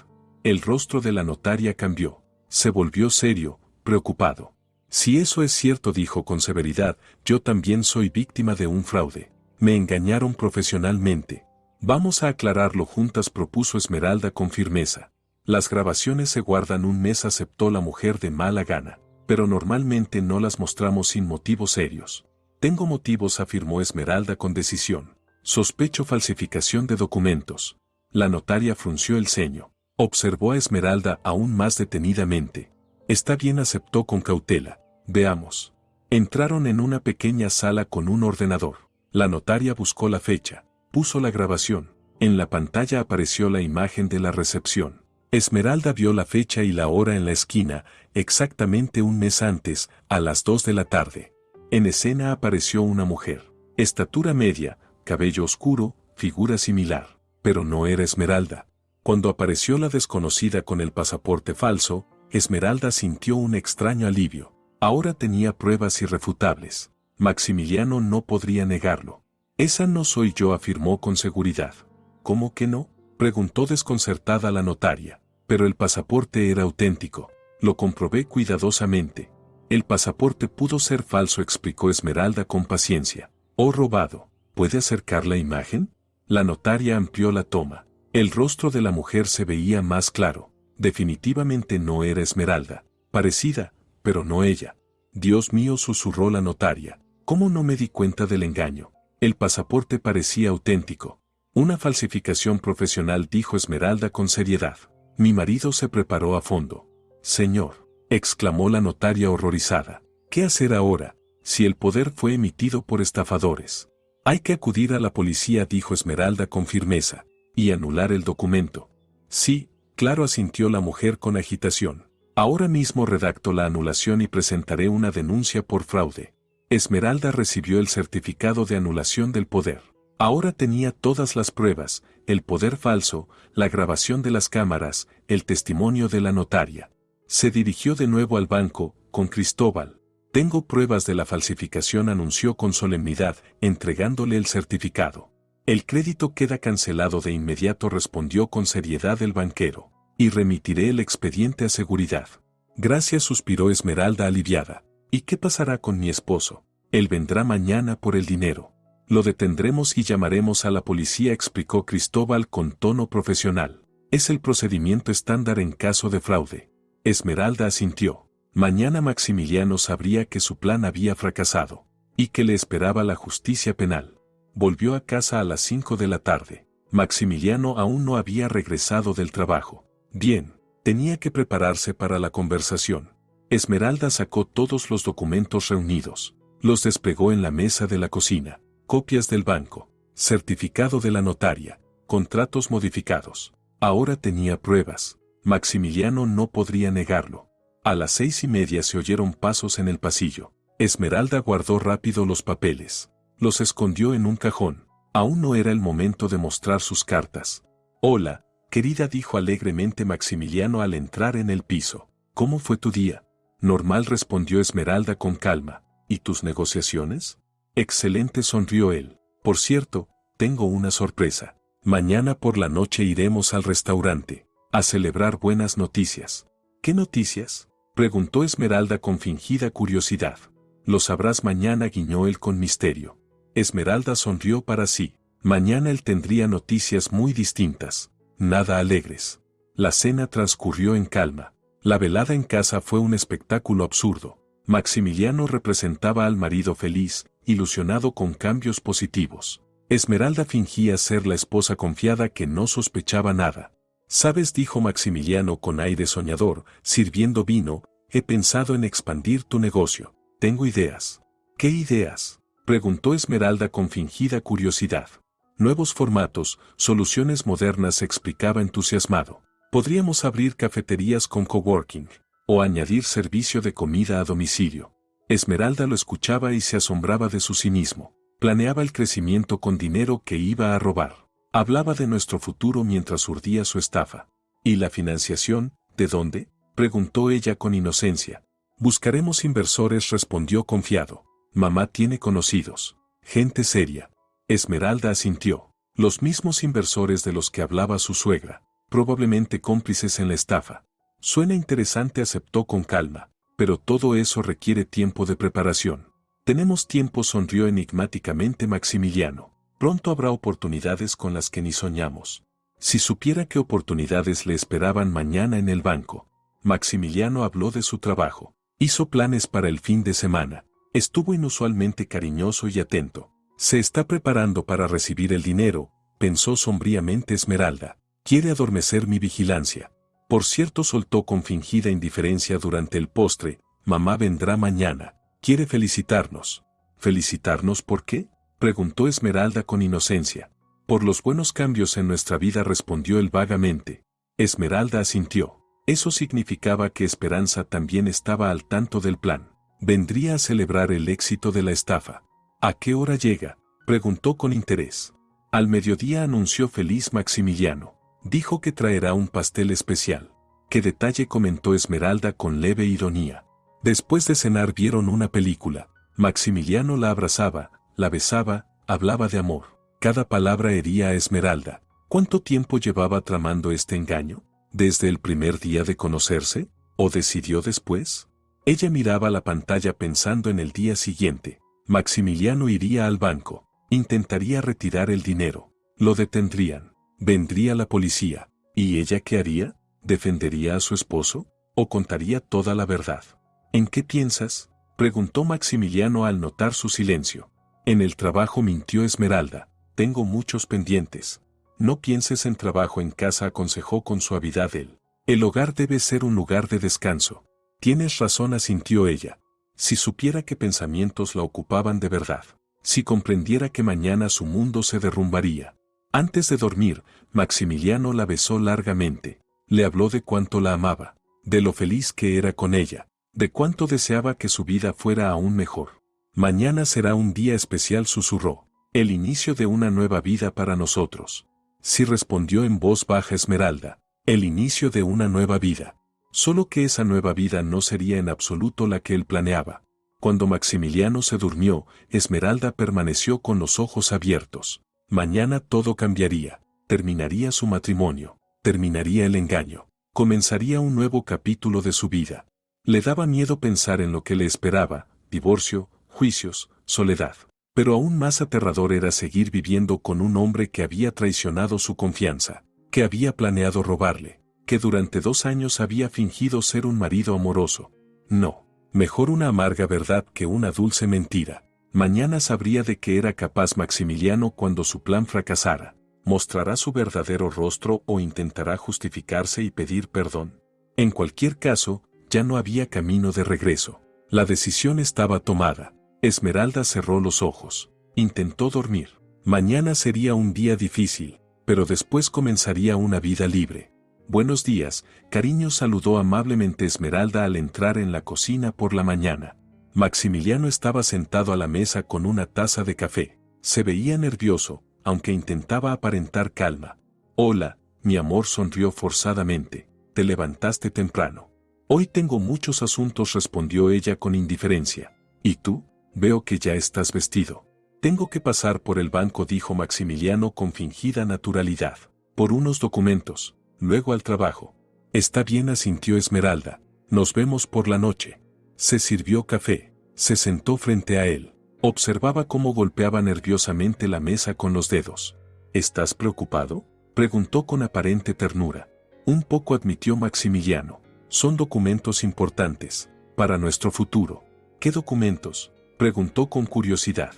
El rostro de la notaria cambió. Se volvió serio, preocupado. Si eso es cierto, dijo con severidad, yo también soy víctima de un fraude. Me engañaron profesionalmente. Vamos a aclararlo juntas, propuso Esmeralda con firmeza. Las grabaciones se guardan un mes, aceptó la mujer de mala gana. Pero normalmente no las mostramos sin motivos serios. Tengo motivos, afirmó Esmeralda con decisión. Sospecho falsificación de documentos. La notaria frunció el ceño. Observó a Esmeralda aún más detenidamente. Está bien, aceptó con cautela. Veamos. Entraron en una pequeña sala con un ordenador. La notaria buscó la fecha. Puso la grabación. En la pantalla apareció la imagen de la recepción. Esmeralda vio la fecha y la hora en la esquina, exactamente un mes antes, a las 2 de la tarde. En escena apareció una mujer. Estatura media, cabello oscuro, figura similar. Pero no era Esmeralda. Cuando apareció la desconocida con el pasaporte falso, Esmeralda sintió un extraño alivio. Ahora tenía pruebas irrefutables. Maximiliano no podría negarlo. Esa no soy yo, afirmó con seguridad. ¿Cómo que no?, preguntó desconcertada la notaria. Pero el pasaporte era auténtico. Lo comprobé cuidadosamente. El pasaporte pudo ser falso, explicó Esmeralda con paciencia. O robado. ¿Puede acercar la imagen? La notaria amplió la toma. El rostro de la mujer se veía más claro. Definitivamente no era Esmeralda. Parecida, pero no ella. Dios mío, susurró la notaria. ¿Cómo no me di cuenta del engaño? El pasaporte parecía auténtico. Una falsificación profesional, dijo Esmeralda con seriedad. Mi marido se preparó a fondo. Señor, exclamó la notaria horrorizada. ¿Qué hacer ahora, si el poder fue emitido por estafadores? Hay que acudir a la policía, dijo Esmeralda con firmeza, y anular el documento. Sí, claro, asintió la mujer con agitación. Ahora mismo redacto la anulación y presentaré una denuncia por fraude. Esmeralda recibió el certificado de anulación del poder. Ahora tenía todas las pruebas, el poder falso, la grabación de las cámaras, el testimonio de la notaria. Se dirigió de nuevo al banco, con Cristóbal. Tengo pruebas de la falsificación, anunció con solemnidad, entregándole el certificado. El crédito queda cancelado de inmediato, respondió con seriedad el banquero. Y remitiré el expediente a seguridad. Gracias, suspiró Esmeralda aliviada. ¿Y qué pasará con mi esposo? Él vendrá mañana por el dinero. Lo detendremos y llamaremos a la policía, explicó Cristóbal con tono profesional. Es el procedimiento estándar en caso de fraude. Esmeralda asintió. Mañana Maximiliano sabría que su plan había fracasado, y que le esperaba la justicia penal. Volvió a casa a las 5 de la tarde. Maximiliano aún no había regresado del trabajo. Bien, tenía que prepararse para la conversación. Esmeralda sacó todos los documentos reunidos. Los desplegó en la mesa de la cocina. Copias del banco, certificado de la notaria, contratos modificados. Ahora tenía pruebas. Maximiliano no podría negarlo. A las 6:30 se oyeron pasos en el pasillo. Esmeralda guardó rápido los papeles. Los escondió en un cajón. Aún no era el momento de mostrar sus cartas. Hola, querida, dijo alegremente Maximiliano al entrar en el piso. ¿Cómo fue tu día? Normal, respondió Esmeralda con calma. ¿Y tus negociaciones? Excelente, sonrió él. Por cierto, tengo una sorpresa. Mañana por la noche iremos al restaurante, a celebrar buenas noticias. ¿Qué noticias?, preguntó Esmeralda con fingida curiosidad. Lo sabrás mañana, guiñó él con misterio. Esmeralda sonrió para sí. Mañana él tendría noticias muy distintas, nada alegres. La cena transcurrió en calma. La velada en casa fue un espectáculo absurdo. Maximiliano representaba al marido feliz, ilusionado con cambios positivos. Esmeralda fingía ser la esposa confiada que no sospechaba nada. ¿Sabes?, dijo Maximiliano con aire soñador, sirviendo vino, he pensado en expandir tu negocio. Tengo ideas. ¿Qué ideas?, preguntó Esmeralda con fingida curiosidad. Nuevos formatos, soluciones modernas, explicaba entusiasmado. Podríamos abrir cafeterías con coworking, o añadir servicio de comida a domicilio. Esmeralda lo escuchaba y se asombraba de su cinismo. Planeaba el crecimiento con dinero que iba a robar. Hablaba de nuestro futuro mientras urdía su estafa. ¿Y la financiación, de dónde?, preguntó ella con inocencia. Buscaremos inversores, respondió confiado. Mamá tiene conocidos. Gente seria. Esmeralda asintió. Los mismos inversores de los que hablaba su suegra, probablemente cómplices en la estafa. Suena interesante, aceptó con calma, pero todo eso requiere tiempo de preparación. Tenemos tiempo, sonrió enigmáticamente Maximiliano. Pronto habrá oportunidades con las que ni soñamos. Si supiera qué oportunidades le esperaban mañana en el banco. Maximiliano habló de su trabajo. Hizo planes para el fin de semana. Estuvo inusualmente cariñoso y atento. Se está preparando para recibir el dinero, pensó sombríamente Esmeralda. Quiere adormecer mi vigilancia. Por cierto, soltó con fingida indiferencia durante el postre, mamá vendrá mañana. Quiere felicitarnos. ¿Felicitarnos por qué?, preguntó Esmeralda con inocencia. Por los buenos cambios en nuestra vida, respondió él vagamente. Esmeralda asintió. Eso significaba que Esperanza también estaba al tanto del plan. Vendría a celebrar el éxito de la estafa. ¿A qué hora llega?, preguntó con interés. Al mediodía, anunció feliz Maximiliano. Dijo que traerá un pastel especial. ¿Qué detalle?, comentó Esmeralda con leve ironía. Después de cenar vieron una película. Maximiliano la abrazaba, la besaba, hablaba de amor. Cada palabra hería a Esmeralda. ¿Cuánto tiempo llevaba tramando este engaño? ¿Desde el primer día de conocerse? ¿O decidió después? Ella miraba la pantalla pensando en el día siguiente. Maximiliano iría al banco. Intentaría retirar el dinero. Lo detendrían. Vendría la policía. ¿Y ella qué haría? ¿Defendería a su esposo? ¿O contaría toda la verdad? ¿En qué piensas?, preguntó Maximiliano al notar su silencio. En el trabajo, mintió Esmeralda. Tengo muchos pendientes. No pienses en trabajo en casa, aconsejó con suavidad él. El hogar debe ser un lugar de descanso. Tienes razón, asintió ella. Si supiera qué pensamientos la ocupaban de verdad. Si comprendiera que mañana su mundo se derrumbaría. Antes de dormir, Maximiliano la besó largamente. Le habló de cuánto la amaba, de lo feliz que era con ella, de cuánto deseaba que su vida fuera aún mejor. Mañana será un día especial, susurró. El inicio de una nueva vida para nosotros. Sí, respondió en voz baja Esmeralda. El inicio de una nueva vida. Solo que esa nueva vida no sería en absoluto la que él planeaba. Cuando Maximiliano se durmió, Esmeralda permaneció con los ojos abiertos. Mañana todo cambiaría. Terminaría su matrimonio. Terminaría el engaño. Comenzaría un nuevo capítulo de su vida. Le daba miedo pensar en lo que le esperaba: divorcio, juicios, soledad. Pero aún más aterrador era seguir viviendo con un hombre que había traicionado su confianza, que había planeado robarle, que durante 2 años había fingido ser un marido amoroso. No, mejor una amarga verdad que una dulce mentira. Mañana sabría de qué era capaz Maximiliano cuando su plan fracasara. ¿Mostrará su verdadero rostro o intentará justificarse y pedir perdón? En cualquier caso, ya no había camino de regreso. La decisión estaba tomada. Esmeralda cerró los ojos. Intentó dormir. Mañana sería un día difícil, pero después comenzaría una vida libre. Buenos días, cariño, saludó amablemente Esmeralda al entrar en la cocina por la mañana. Maximiliano estaba sentado a la mesa con una taza de café. Se veía nervioso, aunque intentaba aparentar calma. Hola, mi amor, sonrió forzadamente. ¿Te levantaste temprano? Hoy tengo muchos asuntos, respondió ella con indiferencia. ¿Y tú? Veo que ya estás vestido. Tengo que pasar por el banco, dijo Maximiliano con fingida naturalidad. Por unos documentos, luego al trabajo. Está bien, asintió Esmeralda. Nos vemos por la noche. Se sirvió café. Se sentó frente a él. Observaba cómo golpeaba nerviosamente la mesa con los dedos. ¿Estás preocupado?, preguntó con aparente ternura. Un poco, admitió Maximiliano. Son documentos importantes, para nuestro futuro. ¿Qué documentos?, preguntó con curiosidad.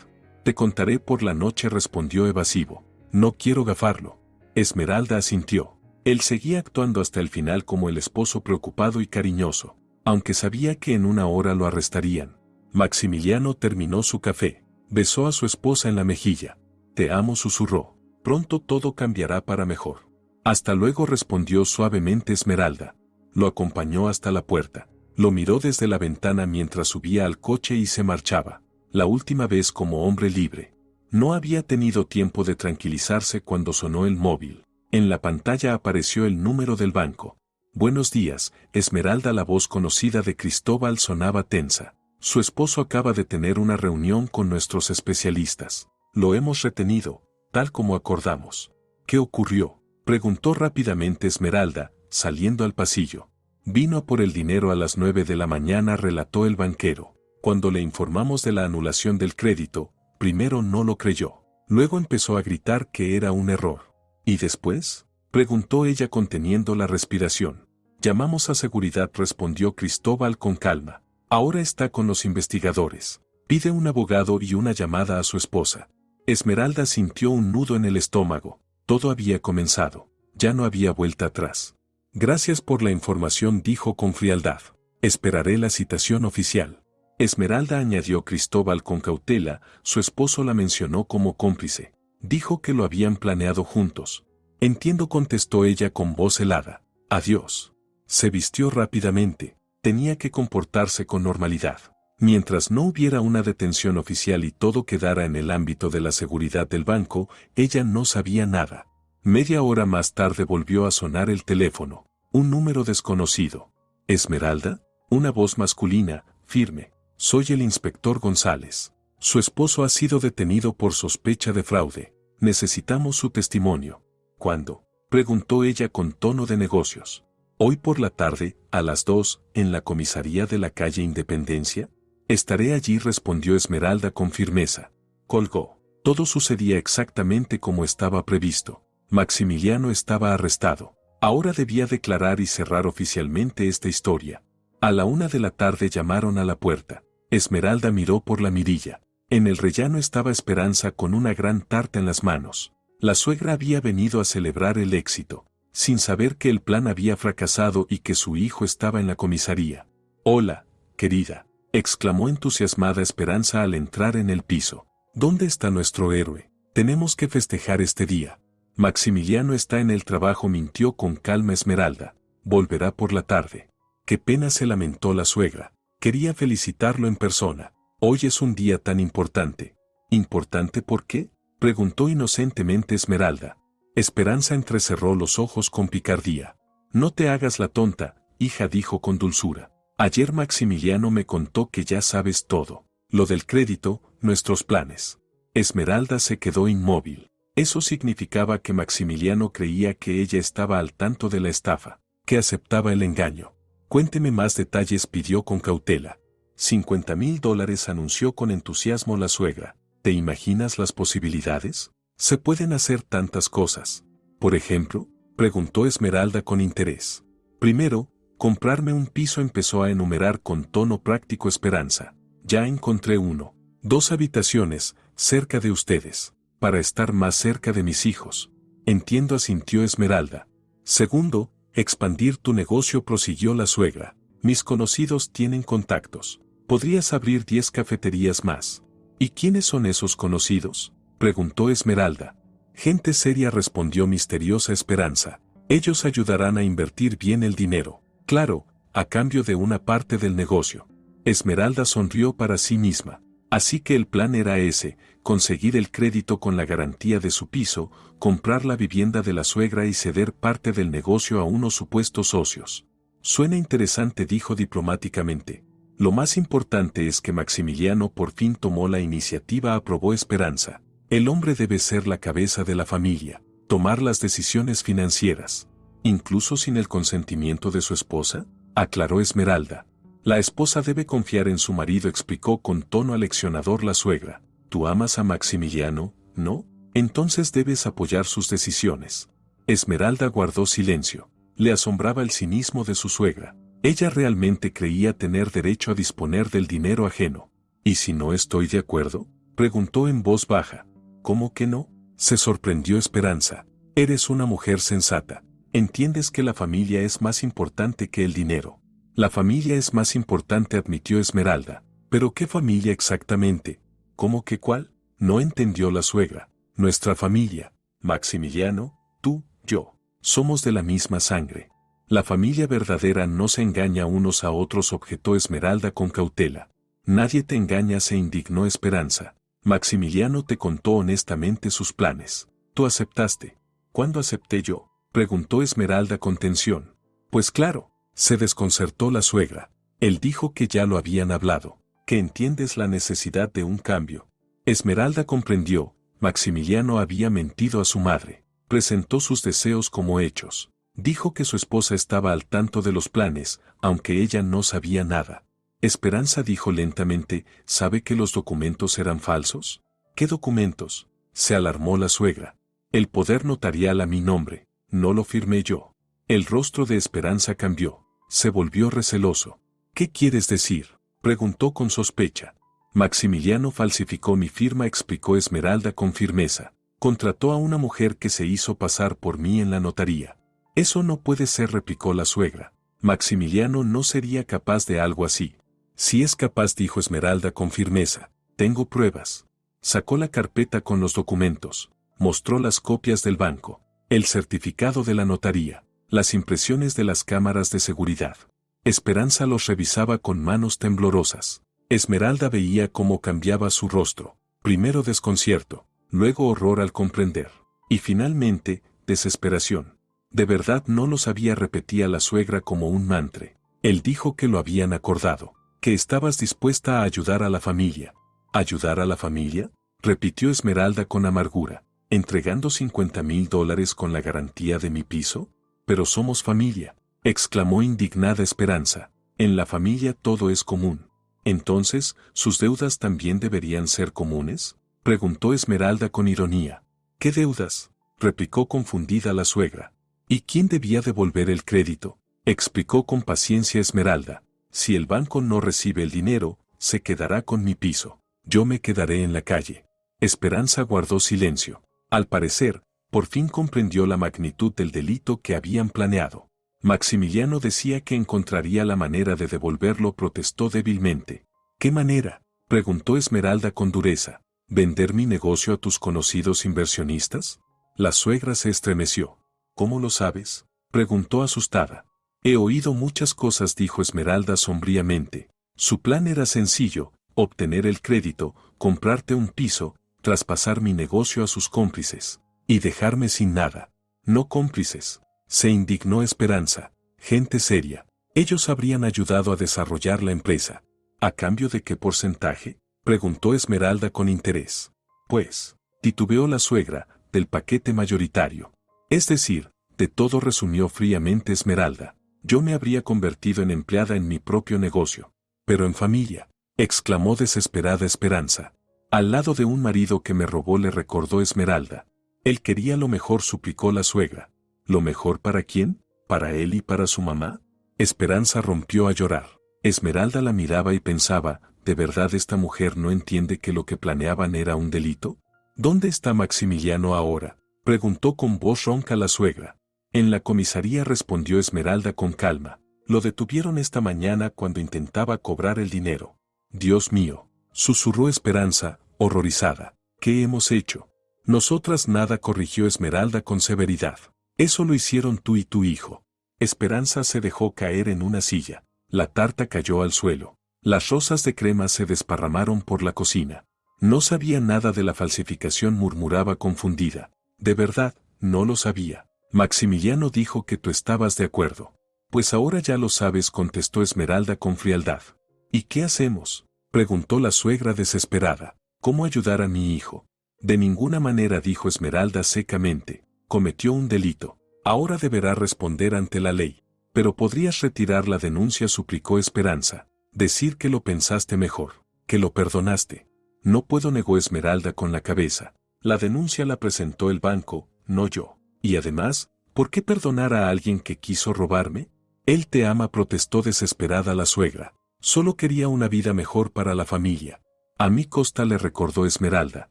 Te contaré por la noche, respondió evasivo. No quiero gafarlo. Esmeralda asintió. Él seguía actuando hasta el final como el esposo preocupado y cariñoso, aunque sabía que en una hora lo arrestarían. Maximiliano terminó su café, besó a su esposa en la mejilla. Te amo, susurró. Pronto todo cambiará para mejor. Hasta luego, respondió suavemente Esmeralda. Lo acompañó hasta la puerta. Lo miró desde la ventana mientras subía al coche y se marchaba. La última vez como hombre libre. No había tenido tiempo de tranquilizarse cuando sonó el móvil. En la pantalla apareció el número del banco. Buenos días, Esmeralda. La voz conocida de Cristóbal sonaba tensa. Su esposo acaba de tener una reunión con nuestros especialistas. Lo hemos retenido, tal como acordamos. ¿Qué ocurrió?, preguntó rápidamente Esmeralda, saliendo al pasillo. Vino a por el dinero a las 9 de la mañana, relató el banquero. Cuando le informamos de la anulación del crédito, primero no lo creyó. Luego empezó a gritar que era un error. ¿Y después?, preguntó ella conteniendo la respiración. Llamamos a seguridad, respondió Cristóbal con calma. Ahora está con los investigadores. Pide un abogado y una llamada a su esposa. Esmeralda sintió un nudo en el estómago. Todo había comenzado. Ya no había vuelta atrás. Gracias por la información, dijo con frialdad. Esperaré la citación oficial. Esmeralda, añadió Cristóbal con cautela. Su esposo la mencionó como cómplice. Dijo que lo habían planeado juntos. Entiendo, contestó ella con voz helada. Adiós. Se vistió rápidamente. Tenía que comportarse con normalidad. Mientras no hubiera una detención oficial y todo quedara en el ámbito de la seguridad del banco, ella no sabía nada. Media hora más tarde volvió a sonar el teléfono. Un número desconocido. ¿Esmeralda? Una voz masculina, firme. Soy el inspector González. Su esposo ha sido detenido por sospecha de fraude. Necesitamos su testimonio. ¿Cuándo?, preguntó ella con tono de negocios. Hoy por la tarde, a las 2, en la comisaría de la calle Independencia. Estaré allí, respondió Esmeralda con firmeza. Colgó. Todo sucedía exactamente como estaba previsto. Maximiliano estaba arrestado. Ahora debía declarar y cerrar oficialmente esta historia. A la 1 de la tarde llamaron a la puerta. Esmeralda miró por la mirilla. En el rellano estaba Esperanza con una gran tarta en las manos. La suegra había venido a celebrar el éxito, sin saber que el plan había fracasado y que su hijo estaba en la comisaría. «Hola, querida», exclamó entusiasmada Esperanza al entrar en el piso. «¿Dónde está nuestro héroe? Tenemos que festejar este día». «Maximiliano está en el trabajo», mintió con calma Esmeralda. «Volverá por la tarde». «Qué pena», se lamentó la suegra. «Quería felicitarlo en persona. Hoy es un día tan importante». «¿Importante por qué?», preguntó inocentemente Esmeralda. Esperanza entrecerró los ojos con picardía. «No te hagas la tonta, hija», dijo con dulzura. «Ayer Maximiliano me contó que ya sabes todo. Lo del crédito, nuestros planes». Esmeralda se quedó inmóvil. Eso significaba que Maximiliano creía que ella estaba al tanto de la estafa, que aceptaba el engaño. «Cuénteme más detalles», pidió con cautela. $50,000, anunció con entusiasmo la suegra. ¿Te imaginas las posibilidades? Se pueden hacer tantas cosas. Por ejemplo, preguntó Esmeralda con interés. «Primero, comprarme un piso», empezó a enumerar con tono práctico Esperanza. «Ya encontré uno. 2 habitaciones, cerca de ustedes, para estar más cerca de mis hijos». «Entiendo», asintió Esmeralda. «Segundo, expandir tu negocio», prosiguió la suegra. «Mis conocidos tienen contactos. Podrías abrir 10 cafeterías más». «¿Y quiénes son esos conocidos?», preguntó Esmeralda. «Gente seria», respondió misteriosa Esperanza. «Ellos ayudarán a invertir bien el dinero. Claro, a cambio de una parte del negocio». Esmeralda sonrió para sí misma. Así que el plan era ese: conseguir el crédito con la garantía de su piso, comprar la vivienda de la suegra y ceder parte del negocio a unos supuestos socios. «Suena interesante», dijo diplomáticamente. «Lo más importante es que Maximiliano por fin tomó la iniciativa», aprobó Esperanza. «El hombre debe ser la cabeza de la familia, tomar las decisiones financieras». «¿Incluso sin el consentimiento de su esposa?», aclaró Esmeralda. «La esposa debe confiar en su marido», explicó con tono aleccionador la suegra. «¿Tú amas a Maximiliano, no? Entonces debes apoyar sus decisiones». Esmeralda guardó silencio. Le asombraba el cinismo de su suegra. Ella realmente creía tener derecho a disponer del dinero ajeno. «¿Y si no estoy de acuerdo?», preguntó en voz baja. «¿Cómo que no?», se sorprendió Esperanza. «Eres una mujer sensata. Entiendes que la familia es más importante que el dinero». «La familia es más importante», admitió Esmeralda. «¿Pero qué familia exactamente?». «¿Cómo que cuál?», no entendió la suegra. «Nuestra familia. Maximiliano, tú, yo. Somos de la misma sangre». «La familia verdadera no se engaña unos a otros», objetó Esmeralda con cautela. «Nadie te engaña», se indignó Esperanza. «Maximiliano te contó honestamente sus planes. Tú aceptaste». «¿Cuándo acepté yo?», preguntó Esmeralda con tensión. «Pues claro», se desconcertó la suegra. «Él dijo que ya lo habían hablado, que entiendes la necesidad de un cambio». Esmeralda comprendió. Maximiliano había mentido a su madre. Presentó sus deseos como hechos. Dijo que su esposa estaba al tanto de los planes, aunque ella no sabía nada. Esperanza dijo lentamente: «¿Sabe que los documentos eran falsos?». «¿Qué documentos?», se alarmó la suegra. «El poder notarial a mi nombre. No lo firmé yo». El rostro de Esperanza cambió. Se volvió receloso. «¿Qué quieres decir?», preguntó con sospecha. «Maximiliano falsificó mi firma», explicó Esmeralda con firmeza. «Contrató a una mujer que se hizo pasar por mí en la notaría». «Eso no puede ser», replicó la suegra. «Maximiliano no sería capaz de algo así». «Si es capaz», dijo Esmeralda con firmeza. «Tengo pruebas». Sacó la carpeta con los documentos. Mostró las copias del banco, el certificado de la notaría, las impresiones de las cámaras de seguridad. Esperanza los revisaba con manos temblorosas. Esmeralda veía cómo cambiaba su rostro. Primero desconcierto, luego horror al comprender. Y finalmente, desesperación. «¿De verdad no lo sabía?», repetía la suegra como un mantra. «Él dijo que lo habían acordado, que estabas dispuesta a ayudar a la familia». «¿Ayudar a la familia?», repitió Esmeralda con amargura. «¿Entregando $50,000 con la garantía de mi piso? Pero somos familia», exclamó indignada Esperanza. «En la familia todo es común». «Entonces, ¿sus deudas también deberían ser comunes?», preguntó Esmeralda con ironía. «¿Qué deudas?». replicó confundida la suegra. ¿Y quién debía devolver el crédito? Explicó con paciencia Esmeralda. Si el banco no recibe el dinero, se quedará con mi piso. Yo me quedaré en la calle. Esperanza guardó silencio. Al parecer, por fin comprendió la magnitud del delito que habían planeado. Maximiliano decía que encontraría la manera de devolverlo, protestó débilmente. ¿Qué manera?, preguntó Esmeralda con dureza. ¿Vender mi negocio a tus conocidos inversionistas? La suegra se estremeció. ¿Cómo lo sabes?, preguntó asustada. He oído muchas cosas, dijo Esmeralda sombríamente. Su plan era sencillo: obtener el crédito, comprarte un piso, traspasar mi negocio a sus cómplices y dejarme sin nada. No cómplices, se indignó Esperanza. Gente seria. Ellos habrían ayudado a desarrollar la empresa. ¿A cambio de qué porcentaje?, preguntó Esmeralda con interés. Pues, titubeó la suegra, del paquete mayoritario. Es decir, de todo, resumió fríamente Esmeralda. Yo me habría convertido en empleada en mi propio negocio. Pero en familia, exclamó desesperada Esperanza. Al lado de un marido que me robó, le recordó Esmeralda. Él quería lo mejor, suplicó la suegra. ¿Lo mejor para quién? ¿Para él y para su mamá? Esperanza rompió a llorar. Esmeralda la miraba y pensaba, ¿de verdad esta mujer no entiende que lo que planeaban era un delito? ¿Dónde está Maximiliano ahora?, preguntó con voz ronca la suegra. En la comisaría, respondió Esmeralda con calma. Lo detuvieron esta mañana cuando intentaba cobrar el dinero. Dios mío, susurró Esperanza, horrorizada. ¿Qué hemos hecho? Nosotras nada, corrigió Esmeralda con severidad. Eso lo hicieron tú y tu hijo. Esperanza se dejó caer en una silla. La tarta cayó al suelo. Las rosas de crema se desparramaron por la cocina. No sabía nada de la falsificación, murmuraba confundida. De verdad, no lo sabía. Maximiliano dijo que tú estabas de acuerdo. Pues ahora ya lo sabes, contestó Esmeralda con frialdad. ¿Y qué hacemos?, preguntó la suegra desesperada. ¿Cómo ayudar a mi hijo? De ninguna manera, dijo Esmeralda secamente. Cometió un delito. Ahora deberá responder ante la ley. Pero podrías retirar la denuncia, suplicó Esperanza. Decir que lo pensaste mejor, que lo perdonaste. No puedo, negó Esmeralda con la cabeza. La denuncia la presentó el banco, no yo. Y además, ¿por qué perdonar a alguien que quiso robarme? Él te ama, protestó desesperada la suegra. Solo quería una vida mejor para la familia. A mi costa, le recordó Esmeralda.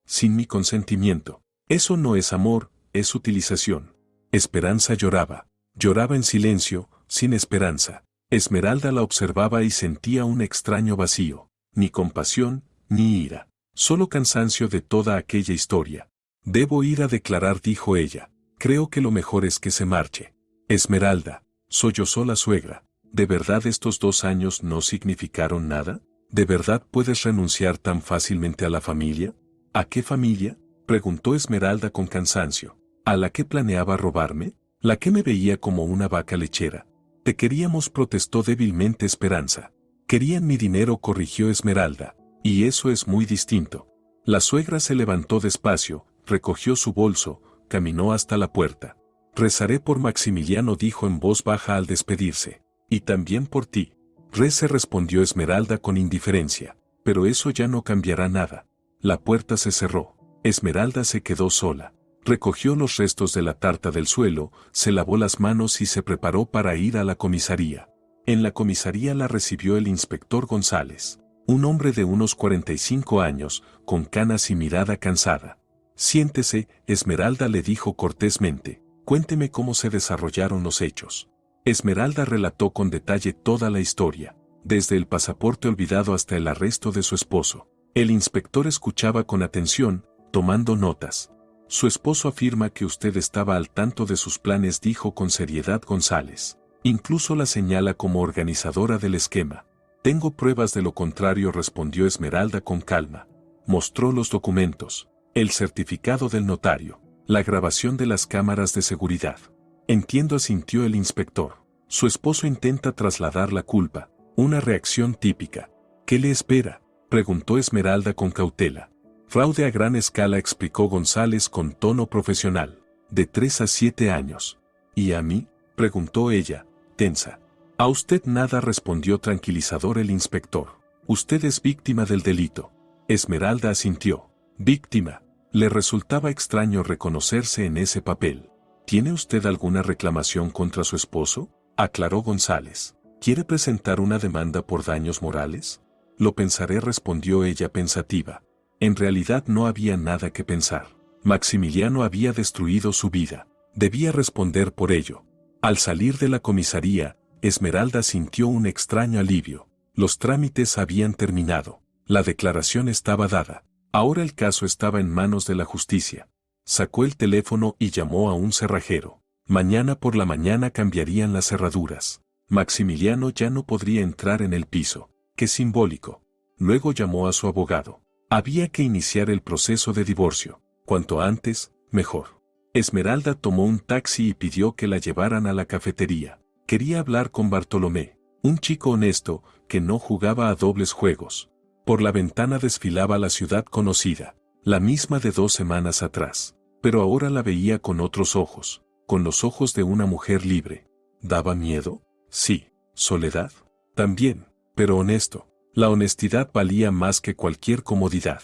Sin mi consentimiento. Eso no es amor, es utilización. Esperanza lloraba. Lloraba en silencio, sin esperanza. Esmeralda la observaba y sentía un extraño vacío. Ni compasión, ni ira. Solo cansancio de toda aquella historia. Debo ir a declarar, dijo ella. Creo que lo mejor es que se marche. Esmeralda, sollozó la suegra. ¿De verdad estos 2 años no significaron nada? ¿De verdad puedes renunciar tan fácilmente a la familia? ¿A qué familia?, preguntó Esmeralda con cansancio. ¿A la que planeaba robarme? ¿La que me veía como una vaca lechera? Te queríamos, protestó débilmente Esperanza. Querían mi dinero, corrigió Esmeralda. Y eso es muy distinto. La suegra se levantó despacio, recogió su bolso, caminó hasta la puerta. Rezaré por Maximiliano, dijo en voz baja al despedirse. Y también por ti. Rece, respondió Esmeralda con indiferencia. Pero eso ya no cambiará nada. La puerta se cerró. Esmeralda se quedó sola. Recogió los restos de la tarta del suelo, se lavó las manos y se preparó para ir a la comisaría. En la comisaría la recibió el inspector González, un hombre de unos 45 años, con canas y mirada cansada. Siéntese, Esmeralda, le dijo cortésmente. Cuénteme cómo se desarrollaron los hechos. Esmeralda relató con detalle toda la historia, desde el pasaporte olvidado hasta el arresto de su esposo. El inspector escuchaba con atención, tomando notas. Su esposo afirma que usted estaba al tanto de sus planes, dijo con seriedad González. Incluso la señala como organizadora del esquema. Tengo pruebas de lo contrario, respondió Esmeralda con calma. Mostró los documentos, el certificado del notario, la grabación de las cámaras de seguridad. Entiendo, asintió el inspector. Su esposo intenta trasladar la culpa, una reacción típica. ¿Qué le espera?, preguntó Esmeralda con cautela. Fraude a gran escala, explicó González con tono profesional. De 3 a 7 años. ¿Y a mí?, preguntó ella, tensa. A usted nada, respondió tranquilizador el inspector. Usted es víctima del delito. Esmeralda asintió. Víctima. Le resultaba extraño reconocerse en ese papel. ¿Tiene usted alguna reclamación contra su esposo?, aclaró González. ¿Quiere presentar una demanda por daños morales? Lo pensaré, respondió ella pensativa. En realidad no había nada que pensar. Maximiliano había destruido su vida. Debía responder por ello. Al salir de la comisaría, Esmeralda sintió un extraño alivio. Los trámites habían terminado. La declaración estaba dada. Ahora el caso estaba en manos de la justicia. Sacó el teléfono y llamó a un cerrajero. Mañana por la mañana cambiarían las cerraduras. Maximiliano ya no podría entrar en el piso. ¡Qué simbólico! Luego llamó a su abogado. Había que iniciar el proceso de divorcio. Cuanto antes, mejor. Esmeralda tomó un taxi y pidió que la llevaran a la cafetería. Quería hablar con Bartolomé, un chico honesto que no jugaba a dobles juegos. Por la ventana desfilaba la ciudad conocida, la misma de 2 semanas atrás, pero ahora la veía con otros ojos, con los ojos de una mujer libre. ¿Daba miedo? Sí. ¿Soledad? También, pero honesto. La honestidad valía más que cualquier comodidad.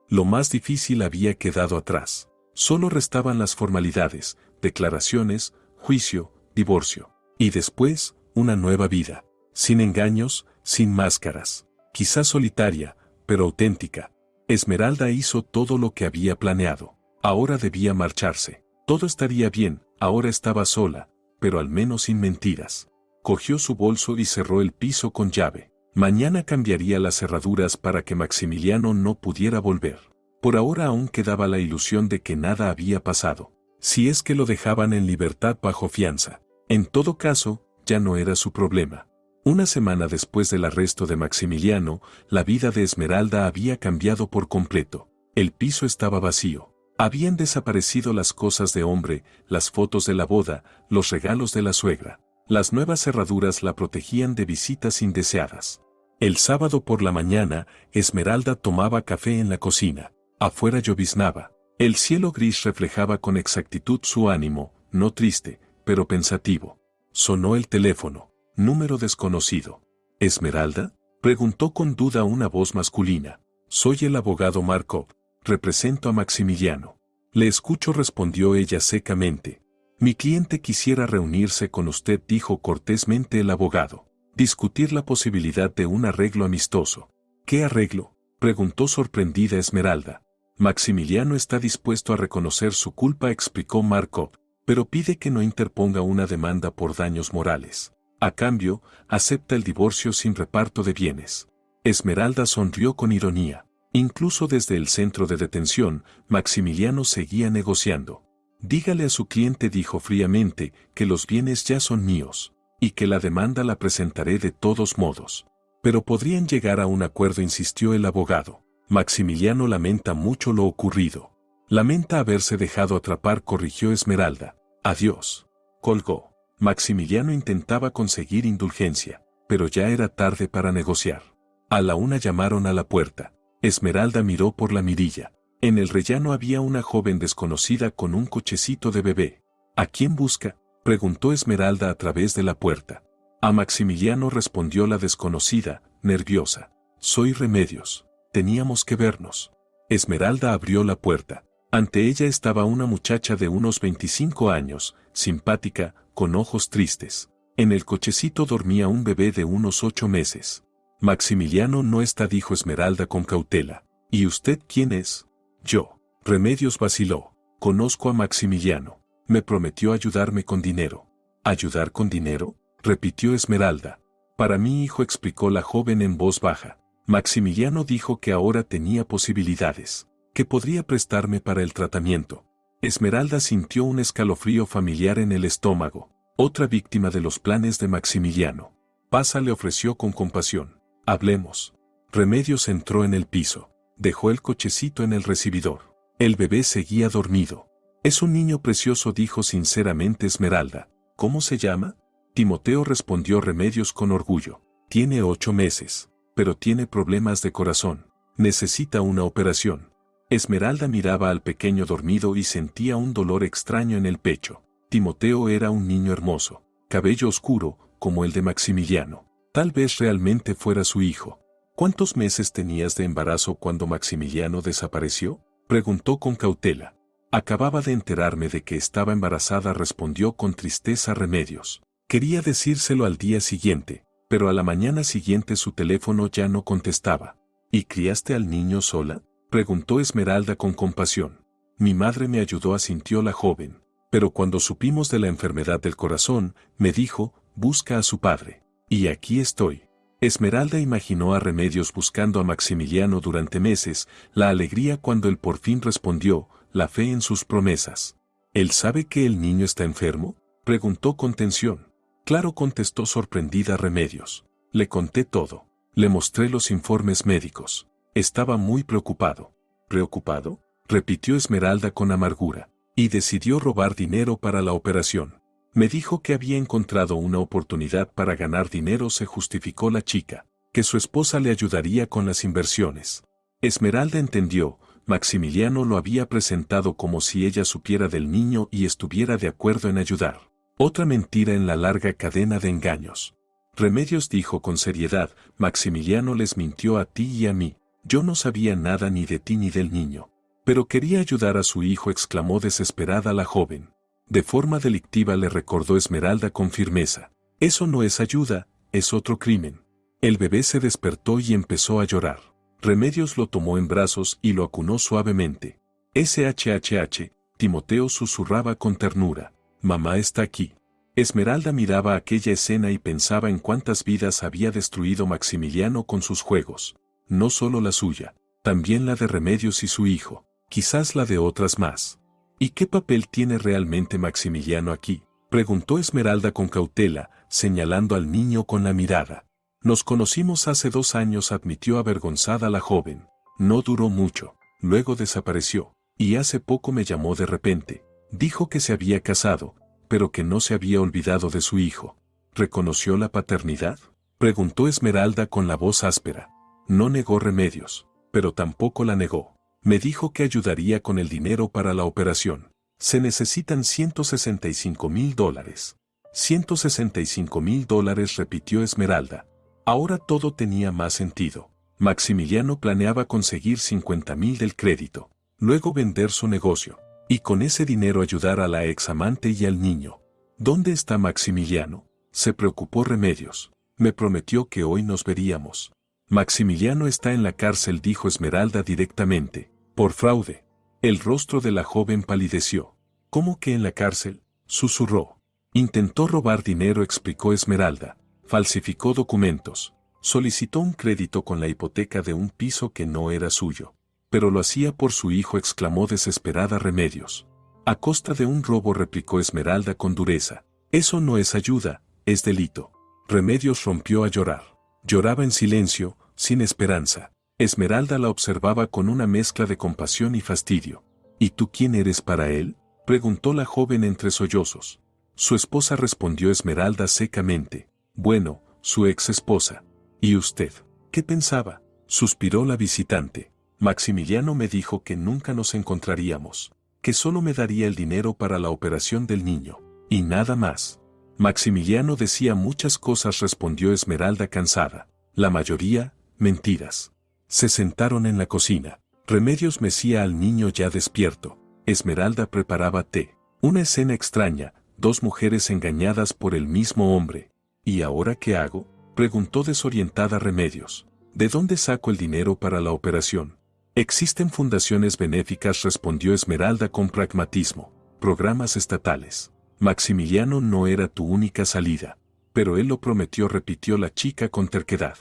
Lo más difícil había quedado atrás. Solo restaban las formalidades, declaraciones, juicio, divorcio. Y después, una nueva vida. Sin engaños, sin máscaras. Quizás solitaria, pero auténtica. Esmeralda hizo todo lo que había planeado. Ahora debía marcharse. Todo estaría bien, ahora estaba sola, pero al menos sin mentiras. Cogió su bolso y cerró el piso con llave. Mañana cambiaría las cerraduras para que Maximiliano no pudiera volver. Por ahora aún quedaba la ilusión de que nada había pasado. Si es que lo dejaban en libertad bajo fianza. En todo caso, ya no era su problema. Una semana después del arresto de Maximiliano, la vida de Esmeralda había cambiado por completo. El piso estaba vacío. Habían desaparecido las cosas de hombre, las fotos de la boda, los regalos de la suegra. Las nuevas cerraduras la protegían de visitas indeseadas. El sábado por la mañana, Esmeralda tomaba café en la cocina. Afuera lloviznaba. El cielo gris reflejaba con exactitud su ánimo, no triste, pero pensativo. Sonó el teléfono. Número desconocido. ¿Esmeralda?, preguntó con duda una voz masculina. Soy el abogado Markov. Represento a Maximiliano. Le escucho, respondió ella secamente. Mi cliente quisiera reunirse con usted, dijo cortésmente el abogado. Discutir la posibilidad de un arreglo amistoso. ¿Qué arreglo?, preguntó sorprendida Esmeralda. Maximiliano está dispuesto a reconocer su culpa, explicó Markov, pero pide que no interponga una demanda por daños morales. A cambio, acepta el divorcio sin reparto de bienes. Esmeralda sonrió con ironía. Incluso desde el centro de detención, Maximiliano seguía negociando. Dígale a su cliente, dijo fríamente, que los bienes ya son míos, y que la demanda la presentaré de todos modos. Pero podrían llegar a un acuerdo, insistió el abogado. Maximiliano lamenta mucho lo ocurrido. Lamenta haberse dejado atrapar, corrigió Esmeralda. Adiós. Colgó. Maximiliano intentaba conseguir indulgencia, pero ya era tarde para negociar. A la 1 llamaron a la puerta. Esmeralda miró por la mirilla. En el rellano había una joven desconocida con un cochecito de bebé. ¿A quién busca?, preguntó Esmeralda a través de la puerta. A Maximiliano, respondió la desconocida, nerviosa. Soy Remedios. Teníamos que vernos. Esmeralda abrió la puerta. Ante ella estaba una muchacha de unos 25 años, simpática, con ojos tristes. En el cochecito dormía un bebé de unos 8 meses. Maximiliano no está, dijo Esmeralda con cautela. ¿Y usted quién es? Yo. Remedios vaciló. Conozco a Maximiliano. Me prometió ayudarme con dinero. ¿Ayudar con dinero?, repitió Esmeralda. Para mi hijo, explicó la joven en voz baja. Maximiliano dijo que ahora tenía posibilidades, que podría prestarme para el tratamiento. Esmeralda sintió un escalofrío familiar en el estómago. Otra víctima de los planes de Maximiliano. Pasa, le ofreció con compasión. Hablemos. Remedios entró en el piso. Dejó el cochecito en el recibidor. El bebé seguía dormido. Es un niño precioso, dijo sinceramente Esmeralda. ¿Cómo se llama? Timoteo, respondió Remedios con orgullo. Tiene 8 meses, pero tiene problemas de corazón. Necesita una operación. Esmeralda miraba al pequeño dormido y sentía un dolor extraño en el pecho. Timoteo era un niño hermoso, cabello oscuro, como el de Maximiliano. Tal vez realmente fuera su hijo. ¿Cuántos meses tenías de embarazo cuando Maximiliano desapareció?, Preguntó con cautela. Acababa de enterarme de que estaba embarazada, respondió con tristeza Remedios. Quería decírselo al día siguiente, pero a la mañana siguiente su teléfono ya no contestaba. ¿Y criaste al niño sola?, preguntó Esmeralda con compasión. Mi madre me ayudó, asintió la joven, pero cuando supimos de la enfermedad del corazón, me dijo, busca a su padre. Y aquí estoy. Esmeralda imaginó a Remedios buscando a Maximiliano durante meses, la alegría cuando él por fin respondió, la fe en sus promesas. ¿Él sabe que el niño está enfermo?, preguntó con tensión. Claro, contestó sorprendida Remedios. Le conté todo. Le mostré los informes médicos. Estaba muy preocupado. ¿Preocupado?, repitió Esmeralda con amargura. Y decidió robar dinero para la operación. Me dijo que había encontrado una oportunidad para ganar dinero, se justificó la chica, que su esposa le ayudaría con las inversiones. Esmeralda entendió, Maximiliano lo había presentado como si ella supiera del niño y estuviera de acuerdo en ayudar. Otra mentira en la larga cadena de engaños. Remedios dijo con seriedad, Maximiliano les mintió a ti y a mí. Yo no sabía nada ni de ti ni del niño. Pero quería ayudar a su hijo, exclamó desesperada la joven. De forma delictiva le recordó Esmeralda con firmeza. Eso no es ayuda, es otro crimen. El bebé se despertó y empezó a llorar. Remedios lo tomó en brazos y lo acunó suavemente. SHHH, Timoteo susurraba con ternura. Mamá está aquí. Esmeralda miraba aquella escena y pensaba en cuántas vidas había destruido Maximiliano con sus juegos. No solo la suya, también la de Remedios y su hijo, quizás la de otras más. ¿Y qué papel tiene realmente Maximiliano aquí?, preguntó Esmeralda con cautela, señalando al niño con la mirada. Nos conocimos hace 2 años, admitió avergonzada la joven. No duró mucho, luego desapareció, y hace poco me llamó de repente. Dijo que se había casado, pero que no se había olvidado de su hijo. ¿Reconoció la paternidad?, preguntó Esmeralda con la voz áspera. No negó Remedios, pero tampoco la negó. Me dijo que ayudaría con el dinero para la operación. Se necesitan $165,000. $165,000, repitió Esmeralda. Ahora todo tenía más sentido. Maximiliano planeaba conseguir 50,000 del crédito, luego vender su negocio, y con ese dinero ayudar a la ex amante y al niño. ¿Dónde está Maximiliano?, se preocupó Remedios. Me prometió que hoy nos veríamos. Maximiliano está en la cárcel, dijo Esmeralda directamente, por fraude. El rostro de la joven palideció. ¿Cómo que en la cárcel?, susurró. Intentó robar dinero, explicó Esmeralda. Falsificó documentos. Solicitó un crédito con la hipoteca de un piso que no era suyo. Pero lo hacía por su hijo, exclamó desesperada Remedios. A costa de un robo, replicó Esmeralda con dureza. Eso no es ayuda, es delito. Remedios rompió a llorar. Lloraba en silencio, sin esperanza. Esmeralda la observaba con una mezcla de compasión y fastidio. ¿Y tú quién eres para él?, preguntó la joven entre sollozos. Su esposa, respondió Esmeralda secamente. Bueno, su ex esposa. ¿Y usted? ¿Qué pensaba?, suspiró la visitante. Maximiliano me dijo que nunca nos encontraríamos, que solo me daría el dinero para la operación del niño, y nada más. Maximiliano decía muchas cosas, respondió Esmeralda cansada. La mayoría, mentiras. Se sentaron en la cocina. Remedios mecía al niño ya despierto. Esmeralda preparaba té. Una escena extraña, 2 mujeres engañadas por el mismo hombre. ¿Y ahora qué hago?, preguntó desorientada Remedios. ¿De dónde saco el dinero para la operación? Existen fundaciones benéficas, respondió Esmeralda con pragmatismo. Programas estatales. Maximiliano no era tu única salida. Pero él lo prometió, repitió la chica con terquedad.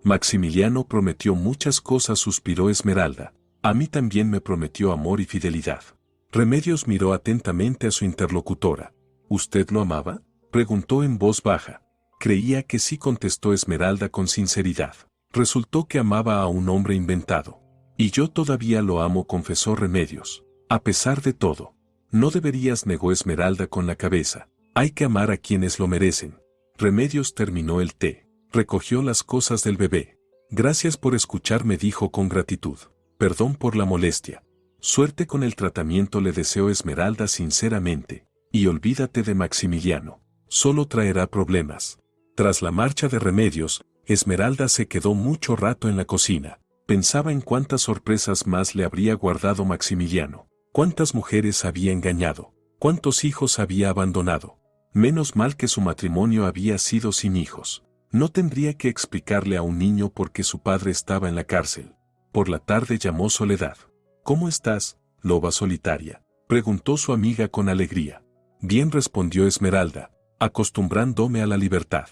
Maximiliano prometió muchas cosas, suspiró Esmeralda. A mí también me prometió amor y fidelidad. Remedios miró atentamente a su interlocutora. ¿Usted lo amaba?, preguntó en voz baja. Creía que sí, contestó Esmeralda con sinceridad. Resultó que amaba a un hombre inventado. Y yo todavía lo amo, confesó Remedios. A pesar de todo. No deberías, negó Esmeralda con la cabeza. Hay que amar a quienes lo merecen. Remedios terminó el té. Recogió las cosas del bebé. Gracias por escucharme, dijo con gratitud. Perdón por la molestia. Suerte con el tratamiento, le deseó Esmeralda sinceramente. Y olvídate de Maximiliano. Solo traerá problemas. Tras la marcha de Remedios, Esmeralda se quedó mucho rato en la cocina. Pensaba en cuántas sorpresas más le habría guardado Maximiliano, cuántas mujeres había engañado, cuántos hijos había abandonado. Menos mal que su matrimonio había sido sin hijos. No tendría que explicarle a un niño por qué su padre estaba en la cárcel. Por la tarde llamó Soledad. ¿Cómo estás, loba solitaria?, preguntó su amiga con alegría. Bien, respondió Esmeralda, acostumbrándome a la libertad.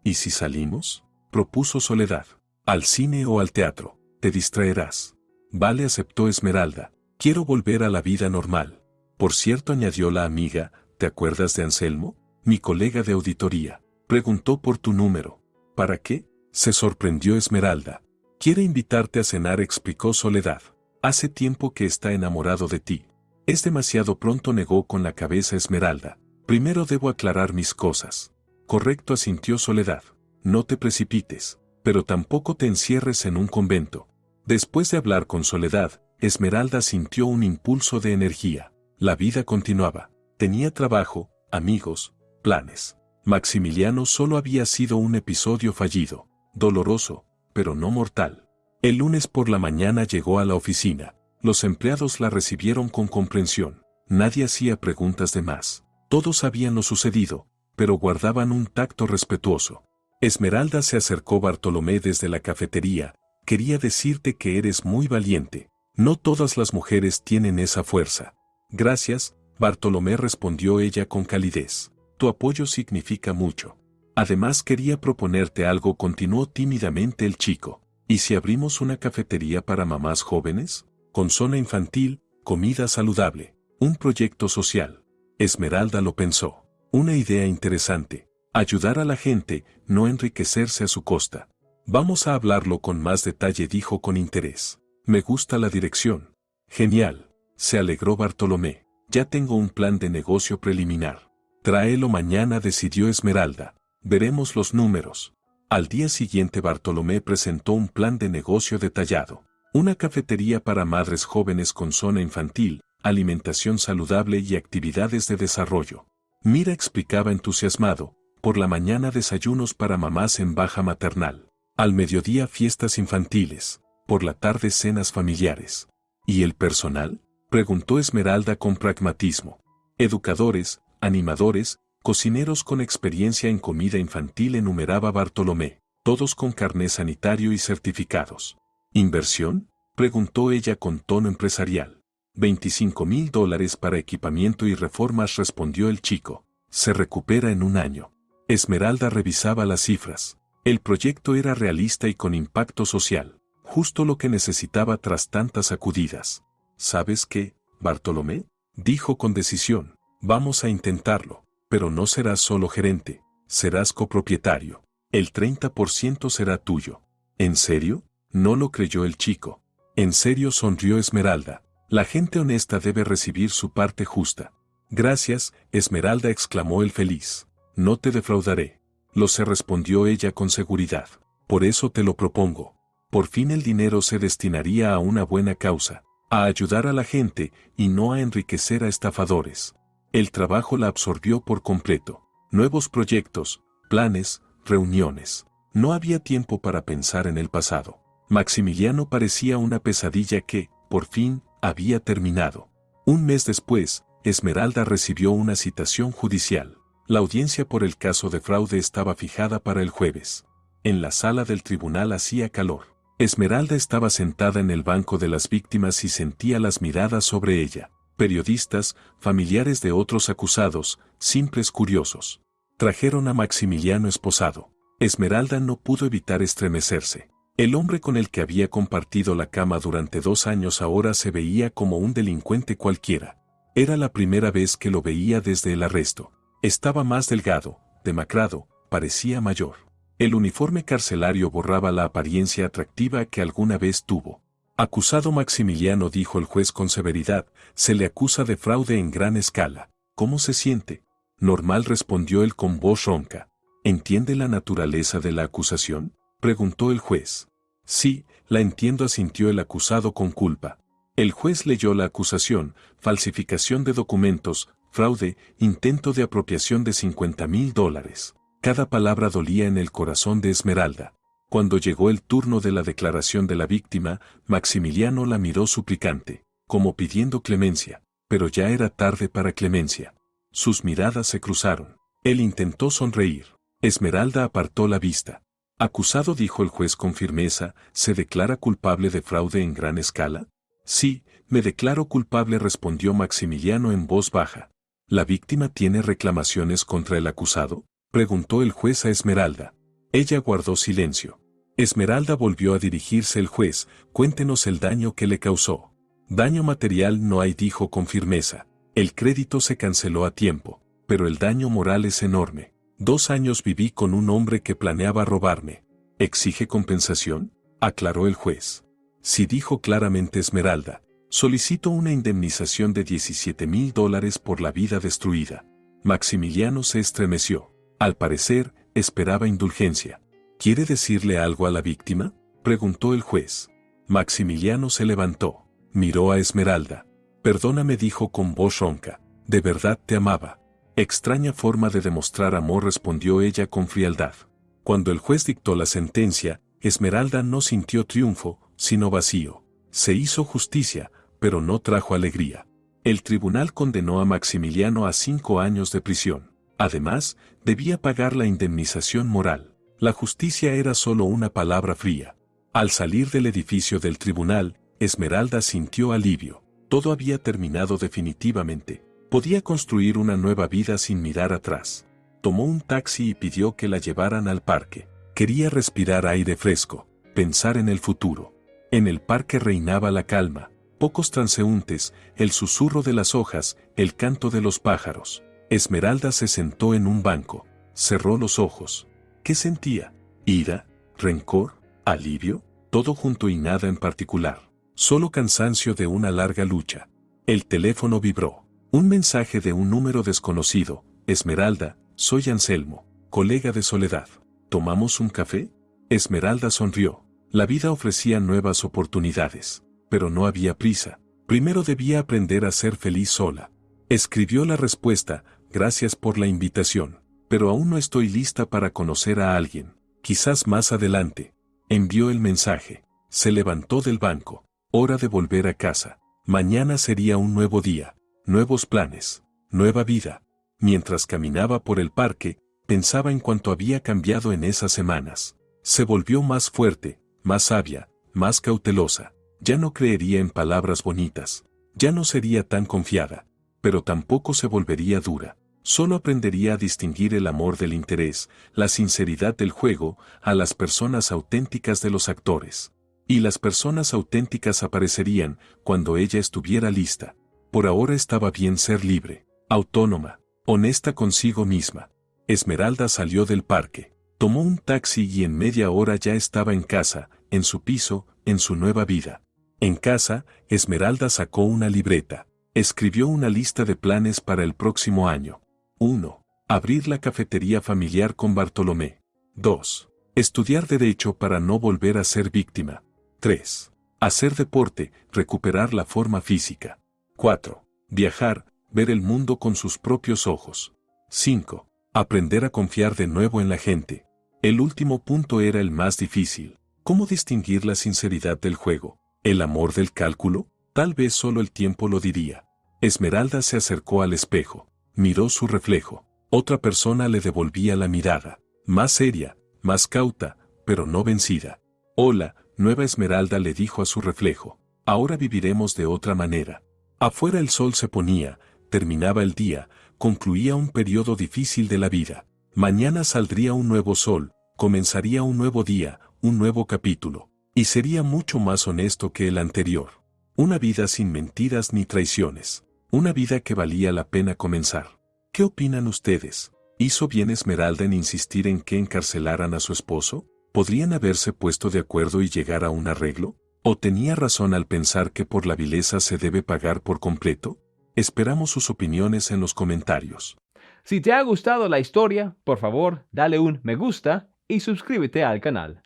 ¿Y si salimos?, propuso Soledad. ¿Al cine o al teatro? Te distraerás. Vale, aceptó Esmeralda. Quiero volver a la vida normal. Por cierto, añadió la amiga, ¿te acuerdas de Anselmo, mi colega de auditoría? Preguntó por tu número. ¿Para qué?, se sorprendió Esmeralda. Quiere invitarte a cenar, explicó Soledad. Hace tiempo que está enamorado de ti. Es demasiado pronto, negó con la cabeza Esmeralda. Primero debo aclarar mis cosas. Correcto, asintió Soledad. No te precipites, pero tampoco te encierres en un convento. Después de hablar con Soledad, Esmeralda sintió un impulso de energía. La vida continuaba. Tenía trabajo, amigos, planes. Maximiliano solo había sido un episodio fallido, doloroso, pero no mortal. El lunes por la mañana llegó a la oficina. Los empleados la recibieron con comprensión. Nadie hacía preguntas de más. Todos sabían lo sucedido, pero guardaban un tacto respetuoso. Esmeralda se acercó Bartolomé desde la cafetería. Quería decirte que eres muy valiente. No todas las mujeres tienen esa fuerza. Gracias, Bartolomé, respondió ella con calidez. Tu apoyo significa mucho. Además, quería proponerte algo, continuó tímidamente el chico. ¿Y si abrimos una cafetería para mamás jóvenes? Con zona infantil, comida saludable, un proyecto social. Esmeralda lo pensó. Una idea interesante. Ayudar a la gente, no enriquecerse a su costa. Vamos a hablarlo con más detalle, dijo con interés. Me gusta la dirección. Genial, se alegró Bartolomé. Ya tengo un plan de negocio preliminar. Tráelo mañana, decidió Esmeralda. Veremos los números. Al día siguiente Bartolomé presentó un plan de negocio detallado. Una cafetería para madres jóvenes con zona infantil, alimentación saludable y actividades de desarrollo. Mira, explicaba entusiasmado, por la mañana desayunos para mamás en baja maternal. Al mediodía fiestas infantiles. Por la tarde cenas familiares. ¿Y el personal?, preguntó Esmeralda con pragmatismo. Educadores, animadores, cocineros con experiencia en comida infantil, enumeraba Bartolomé, todos con carné sanitario y certificados. ¿Inversión?, preguntó ella con tono empresarial. $25,000 para equipamiento y reformas, respondió el chico. Se recupera en un año. Esmeralda revisaba las cifras. El proyecto era realista y con impacto social, justo lo que necesitaba tras tantas sacudidas. ¿Sabes qué, Bartolomé?, dijo con decisión. Vamos a intentarlo, pero no serás solo gerente, serás copropietario. El 30% será tuyo. ¿En serio?, no lo creyó el chico. En serio, sonrió Esmeralda. La gente honesta debe recibir su parte justa. Gracias, Esmeralda, exclamó el feliz. No te defraudaré. Lo sé, respondió ella con seguridad. Por eso te lo propongo. Por fin el dinero se destinaría a una buena causa, a ayudar a la gente y no a enriquecer a estafadores. El trabajo la absorbió por completo. Nuevos proyectos, planes, reuniones. No había tiempo para pensar en el pasado. Maximiliano parecía una pesadilla que, por fin, había terminado. Un mes después, Esmeralda recibió una citación judicial. La audiencia por el caso de fraude estaba fijada para el jueves. En la sala del tribunal hacía calor. Esmeralda estaba sentada en el banco de las víctimas y sentía las miradas sobre ella. Periodistas, familiares de otros acusados, simples curiosos. Trajeron a Maximiliano esposado. Esmeralda no pudo evitar estremecerse. El hombre con el que había compartido la cama durante 2 años ahora se veía como un delincuente cualquiera. Era la primera vez que lo veía desde el arresto. Estaba más delgado, demacrado, parecía mayor. El uniforme carcelario borraba la apariencia atractiva que alguna vez tuvo. Acusado Maximiliano, dijo el juez con severidad, se le acusa de fraude en gran escala. ¿Cómo se siente? Normal, respondió él con voz ronca. ¿Entiende la naturaleza de la acusación?, preguntó el juez. Sí, la entiendo, asintió el acusado con culpa. El juez leyó la acusación: falsificación de documentos, fraude, intento de apropiación de $50,000. Cada palabra dolía en el corazón de Esmeralda. Cuando llegó el turno de la declaración de la víctima, Maximiliano la miró suplicante, como pidiendo clemencia, pero ya era tarde para clemencia. Sus miradas se cruzaron. Él intentó sonreír. Esmeralda apartó la vista. Acusado, dijo el juez con firmeza, ¿se declara culpable de fraude en gran escala? Sí, me declaro culpable, respondió Maximiliano en voz baja. ¿La víctima tiene reclamaciones contra el acusado?, preguntó el juez a Esmeralda. Ella guardó silencio. Esmeralda volvió a dirigirse al juez. Cuéntenos el daño que le causó. Daño material no hay, dijo con firmeza. El crédito se canceló a tiempo, pero el daño moral es enorme. 2 años viví con un hombre que planeaba robarme. ¿Exige compensación?, aclaró el juez. Sí, dijo claramente Esmeralda. Solicito una indemnización de $17,000 por la vida destruida. Maximiliano se estremeció. Al parecer, esperaba indulgencia. ¿Quiere decirle algo a la víctima?, preguntó el juez. Maximiliano se levantó. Miró a Esmeralda. Perdóname, dijo con voz ronca. De verdad te amaba. Extraña forma de demostrar amor, respondió ella con frialdad. Cuando el juez dictó la sentencia, Esmeralda no sintió triunfo, sino vacío. Se hizo justicia, pero no trajo alegría. El tribunal condenó a Maximiliano a 5 años de prisión. Además, debía pagar la indemnización moral. La justicia era solo una palabra fría. Al salir del edificio del tribunal, Esmeralda sintió alivio. Todo había terminado definitivamente. Podía construir una nueva vida sin mirar atrás. Tomó un taxi y pidió que la llevaran al parque. Quería respirar aire fresco, pensar en el futuro. En el parque reinaba la calma, pocos transeúntes, el susurro de las hojas, el canto de los pájaros. Esmeralda se sentó en un banco, cerró los ojos. ¿Qué sentía? ¿Ira? ¿Rencor? ¿Alivio? Todo junto y nada en particular. Solo cansancio de una larga lucha. El teléfono vibró. Un mensaje de un número desconocido. Esmeralda, soy Anselmo, colega de Soledad. ¿Tomamos un café? Esmeralda sonrió. La vida ofrecía nuevas oportunidades, pero no había prisa. Primero debía aprender a ser feliz sola. Escribió la respuesta, gracias por la invitación, pero aún no estoy lista para conocer a alguien. Quizás más adelante. Envió el mensaje. Se levantó del banco. Hora de volver a casa. Mañana sería un nuevo día, nuevos planes, nueva vida. Mientras caminaba por el parque, pensaba en cuánto había cambiado en esas semanas. Se volvió más fuerte, más sabia, más cautelosa. Ya no creería en palabras bonitas. Ya no sería tan confiada. Pero tampoco se volvería dura. Solo aprendería a distinguir el amor del interés, la sinceridad del juego, a las personas auténticas de los actores. Y las personas auténticas aparecerían cuando ella estuviera lista. Por ahora estaba bien ser libre, autónoma, honesta consigo misma. Esmeralda salió del parque. Tomó un taxi y en media hora ya estaba en casa, en su piso, en su nueva vida. En casa, Esmeralda sacó una libreta. Escribió una lista de planes para el próximo año. 1. Abrir la cafetería familiar con Bartolomé. 2. Estudiar derecho para no volver a ser víctima. 3. Hacer deporte, recuperar la forma física. 4. Viajar, ver el mundo con sus propios ojos. 5. Aprender a confiar de nuevo en la gente. El último punto era el más difícil. ¿Cómo distinguir la sinceridad del juego? ¿El amor del cálculo? Tal vez solo el tiempo lo diría. Esmeralda se acercó al espejo. Miró su reflejo. Otra persona le devolvía la mirada. Más seria, más cauta, pero no vencida. Hola, nueva Esmeralda, le dijo a su reflejo. Ahora viviremos de otra manera. Afuera el sol se ponía, terminaba el día, concluía un periodo difícil de la vida. Mañana saldría un nuevo sol, comenzaría un nuevo día, un nuevo capítulo. Y sería mucho más honesto que el anterior. Una vida sin mentiras ni traiciones. Una vida que valía la pena comenzar. ¿Qué opinan ustedes? ¿Hizo bien Esmeralda en insistir en que encarcelaran a su esposo? ¿Podrían haberse puesto de acuerdo y llegar a un arreglo? ¿O tenía razón al pensar que por la vileza se debe pagar por completo? Esperamos sus opiniones en los comentarios. Si te ha gustado la historia, por favor, dale un me gusta y suscríbete al canal.